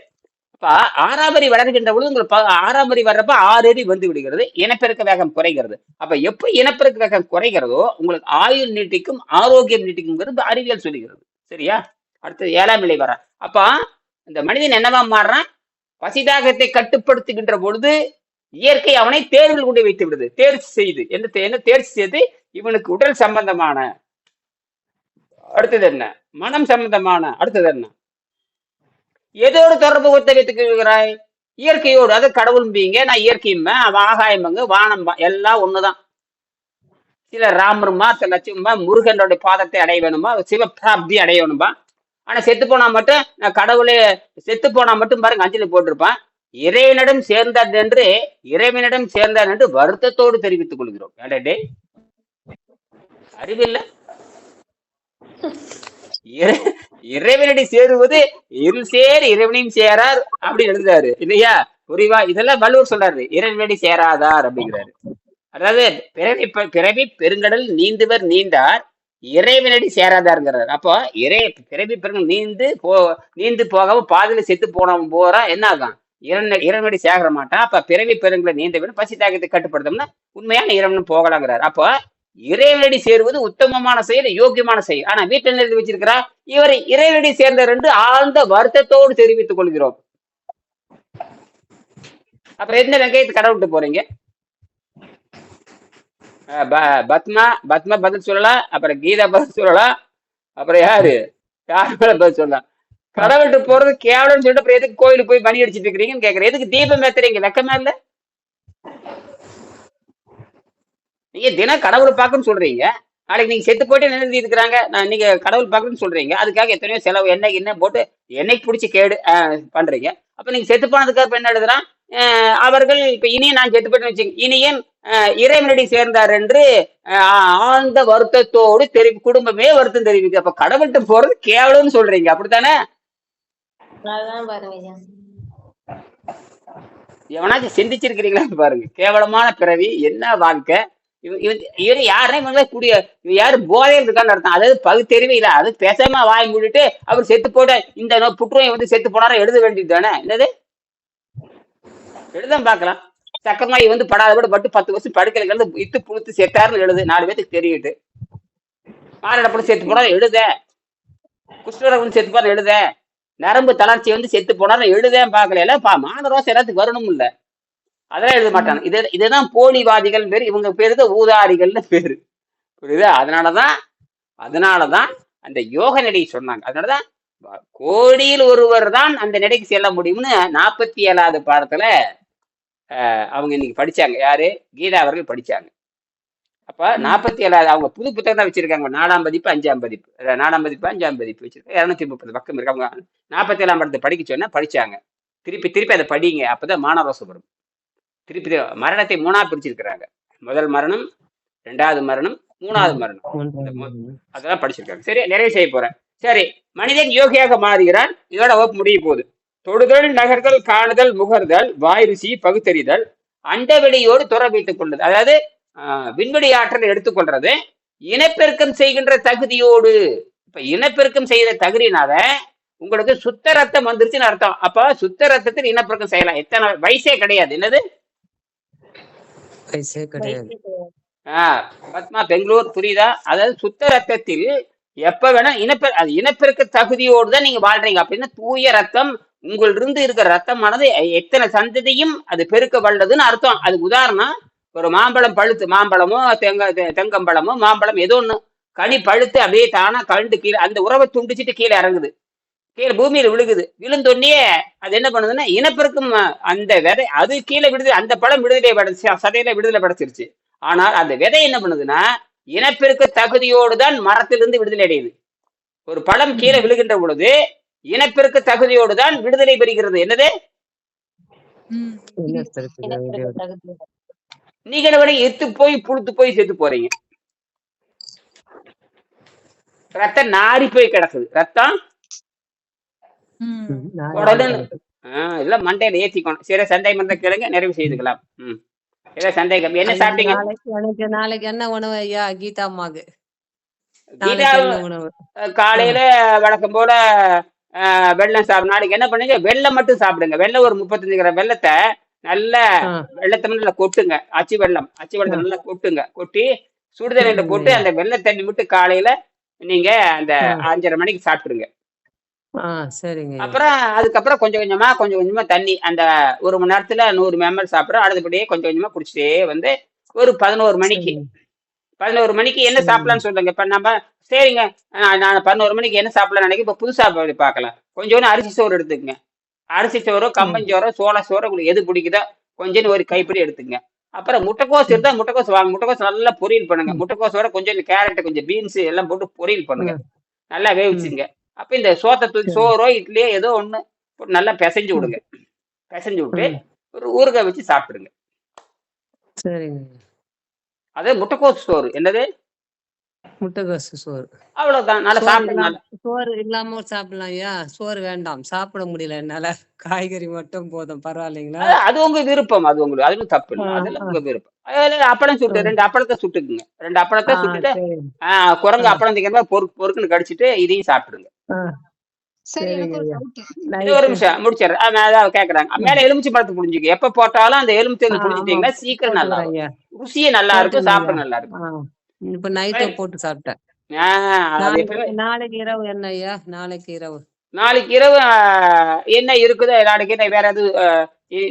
அப்ப 6ஆம் அறிவு வளர்கின்ற பொழுது உங்களுக்கு 6ஆம் அறிவு வர்றப்ப 6 அறிவு வந்து விடுகிறது, இனப்பெருக்க வேகம் குறைகிறது. அப்ப எப்ப இனப்பெருக்க வேகம் குறைகிறதோ உங்களுக்கு ஆயுள் நீட்டிக்கும், ஆரோக்கியம் நீட்டிக்கும்ங்கிறது அறிவியல் சொல்லுகிறது. சரியா? அடுத்தது 7ஆம் நிலை வர. அப்ப இந்த மனிதன் என்னவா மாறுறான்? பசிதாகத்தை கட்டுப்படுத்துகின்ற பொழுது இயற்கை அவனை தேர்வில் கொண்டு வைத்து விடுது. தேர்ச்சி செய்து என்ன தேர்ச்சி செய்து இவனுக்கு உடல் சம்பந்தமான, அடுத்தது என்ன, மனம் சம்பந்தமான, அடுத்தது என்ன, எதோடு தொடர்பு கொடுத்து வைத்துக்கிறாய்? இயற்கையோடு. அது கடவுள்பீங்க, நான் இயற்கையும்பேன், ஆகாயம்பங்க, வானம் எல்லாம் ஒண்ணுதான். சில ராமருமா, சில லட்சுமா, முருகனுடைய பாதத்தை அடைய வேணுமா, சிவபிராப்தி அடையணும்பா. ஆனா செத்து போனா மட்டும் நான் கடவுளே செத்து போனா மட்டும் பாருங்க அஞ்சலி போட்டிருப்பான். இறைவனிடம் சேர்ந்தார் என்று இறைவனிடம் சேர்ந்தார் என்று வருத்தத்தோடு தெரிவித்துக் கொள்கிறோம். ஏடே அறிவில்லை. இறைவனடி சேருவது இருள் சேர் இறைவனையும் சேரார் அப்படின்னு எழுதுறாரு இல்லையா? புரிவா? இதெல்லாம் வள்ளுவர் சொல்றாரு, இறைவனடி சேராதார் அப்படிங்கிறாரு. அதாவது பிறவி பெருங்கடல் நீந்துவர் நீந்தார், இறைவனடி சேராதாருங்கிறார். அப்போ பிறவி பெருங்கடல் நீந்து போகாம பாதியில செத்து போறா என்ன ஆகும்? இறைவனடி சேகர மாட்டான். அப்ப பிறவி பெருங்கடல் நீந்த விட பசி தாகத்தை கட்டுப்படுத்தோம்னா உண்மையான இறைவன் போகலாங்கிறார். அப்போ இறைவனடி சேருவது உத்தமமான செயல், யோக்கியமான செயல். ஆனா வீட்டில் என்ன எழுதி வச்சிருக்கிறா? இவரை இறைவனடி சேர்ந்தார் என்று ஆழ்ந்த வருத்தத்தோடு தெரிவித்துக் கொள்கிறோம். அப்புறம் எந்த வெங்காயத்தை கடை விட்டு போறீங்க? பத்மா பதில் சொல்லலாம், அப்புறம் கீதா பதில் சொல்லலாம், அப்புறம் யாரு பதில் சொல்லலாம். கடவுள்கிட்ட போறது கேவலம்னு சொல்லிட்டு அப்புறம் எதுக்கு கோயிலுக்கு போய் மணி அடிச்சிட்டு இருக்கிறீங்கன்னு கேக்குறேன். எதுக்கு தீபம் ஏத்துறீங்க? வெக்கமா இல்ல? நீங்க தினம் கடவுளை பார்க்கணும்னு சொல்றீங்க, நாளைக்கு நீங்க செத்து போயிட்டு நிறுத்தி இருக்கிறாங்க, நீங்க கடவுள் பார்க்கணும்னு சொல்றீங்க, அதுக்காக எத்தனையோ செலவு என்ன போட்டு என்னைக்கு பிடிச்சி கேடு பண்றீங்க. அப்ப நீங்க செத்து போனதுக்கு அப்ப என்ன எழுதுறான்? அவர்கள் இப்ப இனியும் நான் செத்து போயிட்டு வச்சுங்க, இனியன் இறைவனடி சேர்ந்தார் என்று ஆழ்ந்த வருத்தத்தோடு குடும்பமே வருத்தம் தெரிவிக்கு. அப்ப கடவுள்கிட்ட போறது கேவலம்னு சொல்றீங்க, அப்படித்தானே? எவனாச்சும் சிந்திச்சிருக்கிறீங்களா பாருங்க. கேவலமான பிறவி, என்ன வாழ்க்கை! இவரு யாருன்னா இவங்களே யாரு போதையில் இருக்கான்னு அர்த்தம். அதாவது பகுத்தறிவே இல்லை. அது பேசாம வாய் மூடிட்டு அவர் செத்து போட இந்த புற்றுநோய் வந்து செத்து போனாரா எழுத வேண்டியது தானே? என்னது எழுதான் பார்க்கலாம். சக்கரமாயி வந்து படாத பட்டு 10 வருஷம் படுக்கையில கிடந்து இத்து புழுத்து செத்தாருன்னு எழுது, 4 பேத்துக்கு தெரியுது. மாரடைப்பு செத்து போனா எழுத, குஷ்டரோகம் செத்து போனா எழுத, நரம்பு தளர்ச்சி வந்து செத்து போனாரு எழுதேன் பார்க்கல. எல்லாம் மானரோசம் எல்லாத்துக்கு வரணும் இல்ல, அதெல்லாம் எழுத மாட்டாங்க. இதுதான் போலிவாதிகள் பேரு, இவங்க பேரு தான் ஊதாரிகள்னு பேரு, புரியுதா? அதனாலதான் அந்த யோக நெறி சொன்னாங்க. அதனாலதான் கோடியில் ஒருவர் தான் அந்த நெறிக்கு செல்ல முடியும்னு 47வது பாடத்துல அவங்க இன்னைக்கு படிச்சாங்க. யாரு? கீதா அவர்கள் படிச்சாங்க. அப்ப 47வது அவங்க புது புத்தகம் தான் வச்சிருக்காங்க. 4ஆம் பதிப்பு 5ஆம் பதிப்பு, 4ஆம் பதிப்பு 5ஆம் பதிப்பு வச்சிருக்காங்க. 230 பக்கம் இருக்கு. அவங்க 47ஆம் படத்தை படிக்க சொன்னா படிச்சாங்க. திருப்பி அதை படிங்க, அப்பதான் மானரோசம் வரும். திருப்பி மரணத்தை 3ஆ பிரிச்சிருக்கிறாங்க. முதல் மரணம், 2வது மரணம், 3வது மரணம், அதெல்லாம் படிச்சிருக்காங்க. சரி, நிறைவு செய்ய போறேன். சரி, மனிதன் யோகியாக மாறுகிறான். இதோட வகுப்பு முடிய போகுது. தொடுதல், நகர்தல், காணுதல், முகர்தல், வாய் ருசி, பகுத்தறிதல், அண்டவெளியோடு துற வைத்துக் கொள்ளுது. அதாவது விண்வெளி ஆற்றல் எடுத்துக்கொள்றது, இனப்பெருக்கம் செய்கின்ற தகுதியோடு. இப்ப இனப்பெருக்கம் செய்யற தகுதினால உங்களுக்கு சுத்த ரத்தம் வந்துருச்சுன்னு அர்த்தம். அப்ப சுத்த ரத்தத்தில் இனப்பெருக்கம் செய்யலாம். எத்தனை வயசே கிடையாது. என்னது வயசே கிடையாது. பத்மா பெங்களூர், புரியுதா? அதாவது சுத்த ரத்தத்தில் எப்ப வேணா இனப்பெருக்க தகுதியோடு தான் நீங்க வாழ்றீங்க. அப்படின்னா தூய ரத்தம் உங்களிருந்து இருக்கிற ரத்தமானது எத்தனை சந்ததியும் அது பெருக்க வல்லதுன்னு அர்த்தம். அதுக்கு உதாரணம், ஒரு மாம்பழம் பழுத்து, மாம்பழமோ தெங்கம்பழமோ மாம்பழம் ஏதோ ஒண்ணு கனி பழுத்து அப்படியே தானா கழுண்டு கீழே அந்த உறவை துண்டிச்சுட்டு கீழே இறங்குது, கீழே பூமியில விழுகுது. விழுந்தோடனே அது என்ன பண்ணுதுன்னா இனப்பெருக்கம், அந்த விதை அது கீழே விடுது, அந்த பழம் விடுதலை சதையில விடுதலை படைச்சிருச்சு. ஆனால் அந்த விதை என்ன பண்ணுதுன்னா இனப்பெருக்க தகுதியோடு தான் மரத்திலிருந்து விடுதலை அடையுது. ஒரு பழம் கீழே விழுகின்ற பொழுது இனப்பெருக்க தகுதியோடு தான் விடுதலை பெறுகிறது. என்னது? நீங்க என்ன எத்து போய் புழுத்து போய் செத்து போறீங்க. ரத்தம் நாரி போய் கிடக்குது. ரத்தம் இல்ல மண்டையில ஏத்திக்கணும். சரி, சந்தேகம் இருந்தா கேளுங்க, நிறைவு செய்துக்கலாம். ஏதோ சந்தேகம்? என்ன சாப்பிட்டீங்க நாளைக்கு? என்ன உணவு ஐயா கீதா அம்மாக்கு? கீதா காலையில வழக்கம் போல வெள்ளம் சாப்பிடும். நாளைக்கு என்ன பண்ணுங்க, வெள்ளம் மட்டும் சாப்பிடுங்க. வெள்ளம் ஒரு 35 கிராம் வெள்ளத்தை நல்ல வெள்ளத்தை நல்லா கொட்டுங்க. அச்சு வெள்ளத்தை நல்லா கொட்டுங்க. கொட்டி சுடுதண்ணில போட்டு அந்த வெள்ளை தண்ணி மட்டும் காலையில நீங்க அந்த 5:30 மணிக்கு சாப்பிட்டுருங்க. அப்புறம் அதுக்கப்புறம் கொஞ்சம் கொஞ்சமா தண்ணி அந்த 1 மணி நேரத்துல 100 ml சாப்பிட்றோம். அடுத்தபடியே கொஞ்சம் கொஞ்சமா குடிச்சிட்டே வந்து ஒரு 11 மணிக்கு என்ன சாப்பிடலாம்னு சொல்லுங்க. இப்ப நம்ம சரிங்க, நான் 11 மணிக்கு என்ன சாப்பிடலாம் நினைக்க. இப்ப புதுசா பார்க்கலாம். கொஞ்சோண்டு அரிசி சோறு எடுத்துக்கங்க. அரிசி சோறோ கம்பஞ்சோறோ சோள சோறோ உங்களுக்கு எது பிடிக்குதோ கொஞ்சம் ஒரு கைப்பிடி எடுத்துங்க. அப்புறம் முட்டைக்கோஸ் இருந்தா முட்டைக்கோஸ் வாங்க. முட்டைக்கோஸ் நல்லா பொரியல் பண்ணுங்க. முட்டைக்கோஸோட கொஞ்சம் கேரட், கொஞ்சம் பீன்ஸ் எல்லாம் போட்டு பொரியல் பண்ணுங்க. நல்லா வேவிச்சுங்க. அப்ப இந்த சோத்தை தூக்கி சோறோ இட்லியோ ஏதோ ஒண்ணு போட்டு நல்லா பிசைஞ்சு விடுங்க. பிசைஞ்சு விட்டு ஒரு ஊறுகாய் வச்சு சாப்பிடுங்க. அதே முட்டைக்கோஸ் சோறு. என்னது? முட்டைகோசு சோறு. அவ்வளவுதான். நல்லா சோறு சாப்பிடுங்க. இல்லாம சோறு இல்லாம சாப்பிடலாம் ஐயா. சோறு வேண்டாம், சாப்பிட முடியல என்னால. காய்கறி மட்டும் போதும், பரவாயில்லைங்களா? அது உங்க விருப்பம். அது உங்களுக்கு அதுவும் தப்பு இல்லை. ஆ, அதெல்லாம் ஆ, உங்க விருப்பம். அதுல அப்பளம் ஆ. சுட்டு 2 அப்பளத்தை சுட்டுக்குங்க. 2 அப்பளத்தை சுட்டுட்டு சரி. குரங்கு ஆ, அப்பளம் திங்கிற மாதிரி பொறுக்கு பொறுக்குன்னு கடிச்சிட்டு இதையும் சாப்பிடுங்க. ஆ, சார் எனக்கு சரிங்க ஒரு ஐயா. டவுட். இது ஒரு நைட்டு நிமிஷம் முடிச்சிடுறேன். அதான் கேட்கறாங்க. மேல எலுமிச்சை பழத்தை புரிஞ்சுக்க. எப்ப போட்டாலும் அந்த எலுமிச்சை ஆமா, புரிஞ்சுட்டீங்கன்னா சீக்கிரம் நல்லா போட்டுக்கிறேன் வரும். ஐயா. ருசியும் நல்லா இருக்கும், போட்டுக்கிறேன் ஐயா. சாப்பிட நல்லா இருக்கும். இப்ப நைட்டே போட்டு சாப்பிட்டேன். அது எப்பவுமே நாளைக்கு இரவு என்ன ஐயா? நாளைக்கு இரவு நாளைக்கு இரவு என்ன இருக்குதோ, நாளைக்கு என்ன வேற எது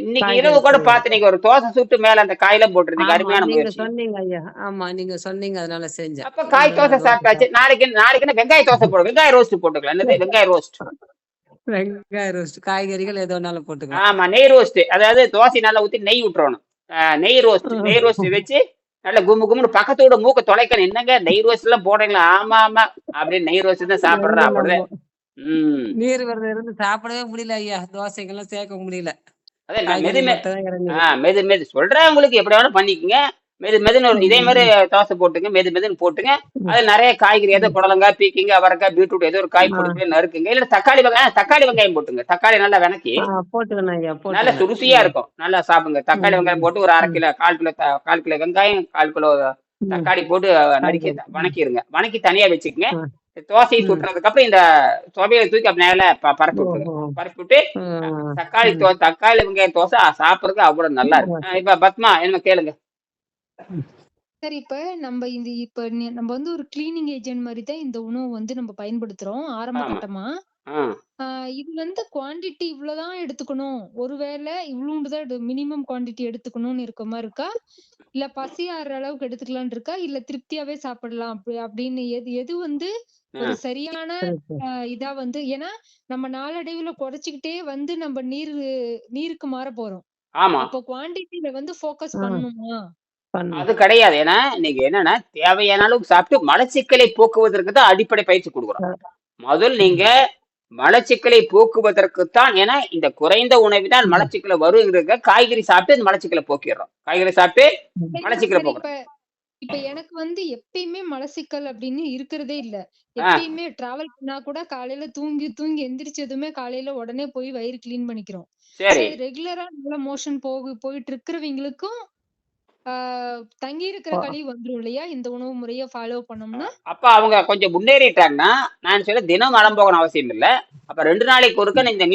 இன்னைக்கு இரவு காய்கறி கூட செய்யணும். பார்த்து நீங்க ஒரு தோசை சுட்டு மேல அந்த காயெல்லாம் போட்டுருந்தீங்க. ஆமா, அருமையான நீங்க முயற்சி. சொன்னீங்க ஐயா. ஆமா, நீங்க சொன்னீங்க, அதனால செஞ்சேன். அப்ப காய் தோசை தோசை சாப்பிட்டாச்சு. நாளைக்கு என்ன வெங்காய தோசை போடும், வெங்காய ரோஸ்ட் போட்டுக்கலாம். என்னது வெங்காய ரோஸ்ட்? வெங்காய ரோஸ்ட், காய்கறிகள் எது வேணாலும் போட்டுக்கலாம். ஆமா, நெய் ரோஸ்ட். அதாவது தோசை நல்லா ஊத்தி நெய் விட்டுறணும். நெய் ரோஸ்ட் வச்சு நல்ல கும்மு கும்முன்னு பக்கத்தோட மூக்க தொலைக்கணும். என்னங்க நெய் ரோஸ்ட் எல்லாம் போடுறீங்களா? ஆமா ஆமா, அப்படின்னு நெய் ரோஸ்ட் தான் சாப்பிடுறேன். அப்படிதான். நீர் விரதம் இருந்து சாப்பிடவே முடியல ஐயா. தோசைக்கெல்லாம் சேர்க்க முடியல. அதான் நான் காய்கறி மட்டும் தான் இறங்குது. மெது சொல்றேன் உங்களுக்கு. எப்படி வேணாலும் பண்ணிக்கங்க. மெதுன்னு இதே மாதிரி தோசை போட்டுங்க. மெதுன்னு போட்டுங்க. அது நிறைய காய்கறி, ஏதோ புடலங்காய், பீக்கிங்க, அவரைக்காய், பீட்ரூட், ஏதோ ஒரு காய் போட்டு நறுக்குங்க. இல்ல தக்காளி வெங்காயம் போட்டுங்க. தக்காளி நல்லா வணக்கி போட்டுக்கணும் ஐயா. நல்ல ருசியா இருக்கும். நல்லா சாப்பிடுங்க. தக்காளி வெங்காயம் போட்டு ஒரு 1/2 கிலோ, 1/4 கிலோ வெங்காயம், 1/4 கிலோ தக்காளி போட்டு நறுக்கி வணக்கிடுங்க. வணக்கி தனியா வச்சுக்கோங்க. தோசையை சுட்டுறதுக்கு அப்புறம் இந்த துவையை தூக்கி அப்படி மேல பரப்பி விட்டுருங்க. பரப்பி விட்டு தக்காளி வெங்காயம் தோசை சாப்பிடுறதுக்கு அவ்வளவு நல்லா இருக்கு. இப்ப பத்மா என்ன கேளுங்க. சார் இப்ப நம்ம வந்து ஒரு கிளீனிங் ஏஜென்ட் மாதிரி தான் இந்த உணவு வந்து நம்ம பயன்படுத்துறோம் ஆரம்ப கட்டமா. இது வந்து குவாண்டிட்டி இவ்வளவுதான் எடுத்துக்கணும், ஒருவேளை இவ்வளவுதான் மினிமம் குவாண்டிட்டி எடுத்துக்கணும்னு இருக்க மாதிரி இருக்கா, இல்ல பசி ஆறுற அளவுக்கு எடுத்துக்கலாம்னு இருக்கா, இல்ல திருப்தியாவே சாப்பிடலாம் அப்படின்னு எது வந்து ஒரு சரியான இதா வந்து, ஏன்னா நம்ம நாளடைவுல குறைச்சிக்கிட்டே வந்து நம்ம நீருக்கு மாற போறோம். அப்போ குவாண்டிட்டில வந்து போக்கஸ் பண்ணணுமா? அது கிடையாது. ஏன்னா இன்னைக்கு என்னன்னா தேவையான அளவுக்கு சாப்பிட்டு மலச்சிக்கலை போக்குவதற்கு தான் அடிப்படை பயிற்சி கொடுக்குறோம். முதல் நீங்க மலச்சிக்கலை போக்குவதற்குத்தான். ஏன்னா இந்த குறைந்த உணவினால் மலச்சிக்கலை வருங்கிறத காய்கறி சாப்பிட்டு இந்த மலச்சிக்கலை போக்கிடுறோம். காய்கறி சாப்பிட்டு மலச்சிக்கலை போக்குறோம். இப்ப எனக்கு வந்து எப்பயுமே மலச்சிக்கல் அப்படின்னு இருக்கிறதே இல்ல. எப்பயுமே டிராவல் பண்ணா கூட காலையில தூங்கி எந்திரிச்சதுமே காலையில உடனே போய் வயிறு கிளீன் பண்ணிக்கிறோம். சரி, ரெகுலரா நல்ல மோஷன் போயிட்டு இருக்கிறவங்களுக்கும் தங்கி இருக்கிற கழிவு வந்துரும் இல்லையா இந்த உணவு முறைய ஃபாலோ பண்ணோம்னா? அப்ப அவங்க கொஞ்சம் முன்னேறிட்டாங்கன்னா, நான் சொல்ல தினம் மலம் போகணும் அவசியம் இல்ல. அப்ப 2 நாளைக்கு ஒருக்க இந்த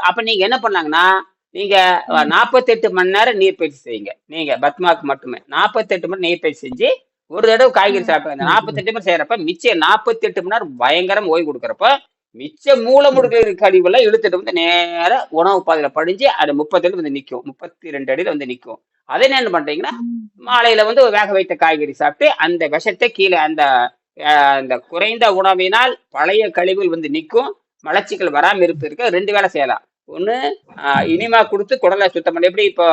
அப்ப நீங்க என்ன பண்ணாங்கன்னா, நீங்க 48 மணி நேரம் நீர்ப்பயிற்சி செய்யுங்க. நீங்க பத்மாவுக்கு மட்டுமே 48 மணி நீர்ப்பயிற்சி செஞ்சு ஒரு தடவை காய்கறி சாப்பிடுங்க. 48 மணி செய்யறப்ப மிச்சம் 48 மணி நேரம் பயங்கரம் ஓய்வு கொடுக்குறப்ப மிச்ச மூல முடுக்கிற கழிவுலாம் இழுத்துட்டு வந்து நேர உணவு பாதையில படிஞ்சு அது 30 அடி வந்து நிற்கும். 32 அடியில வந்து நிற்கும். அதை என்ன பண்றீங்கன்னா, மாலையில வந்து வேக வைத்த காய்கறி சாப்பிட்டு அந்த விஷத்தை கீழே அந்த குறைந்த உணவினால் பழைய கழிவுகள் வந்து நிற்கும். மலச்சிக்கல் வராம இருக்க 2 வேலை செய்யலாம். ஒண்ணு இனிமா கொடுத்து குடலை சுத்தம் பண்ண. எப்படி இப்போ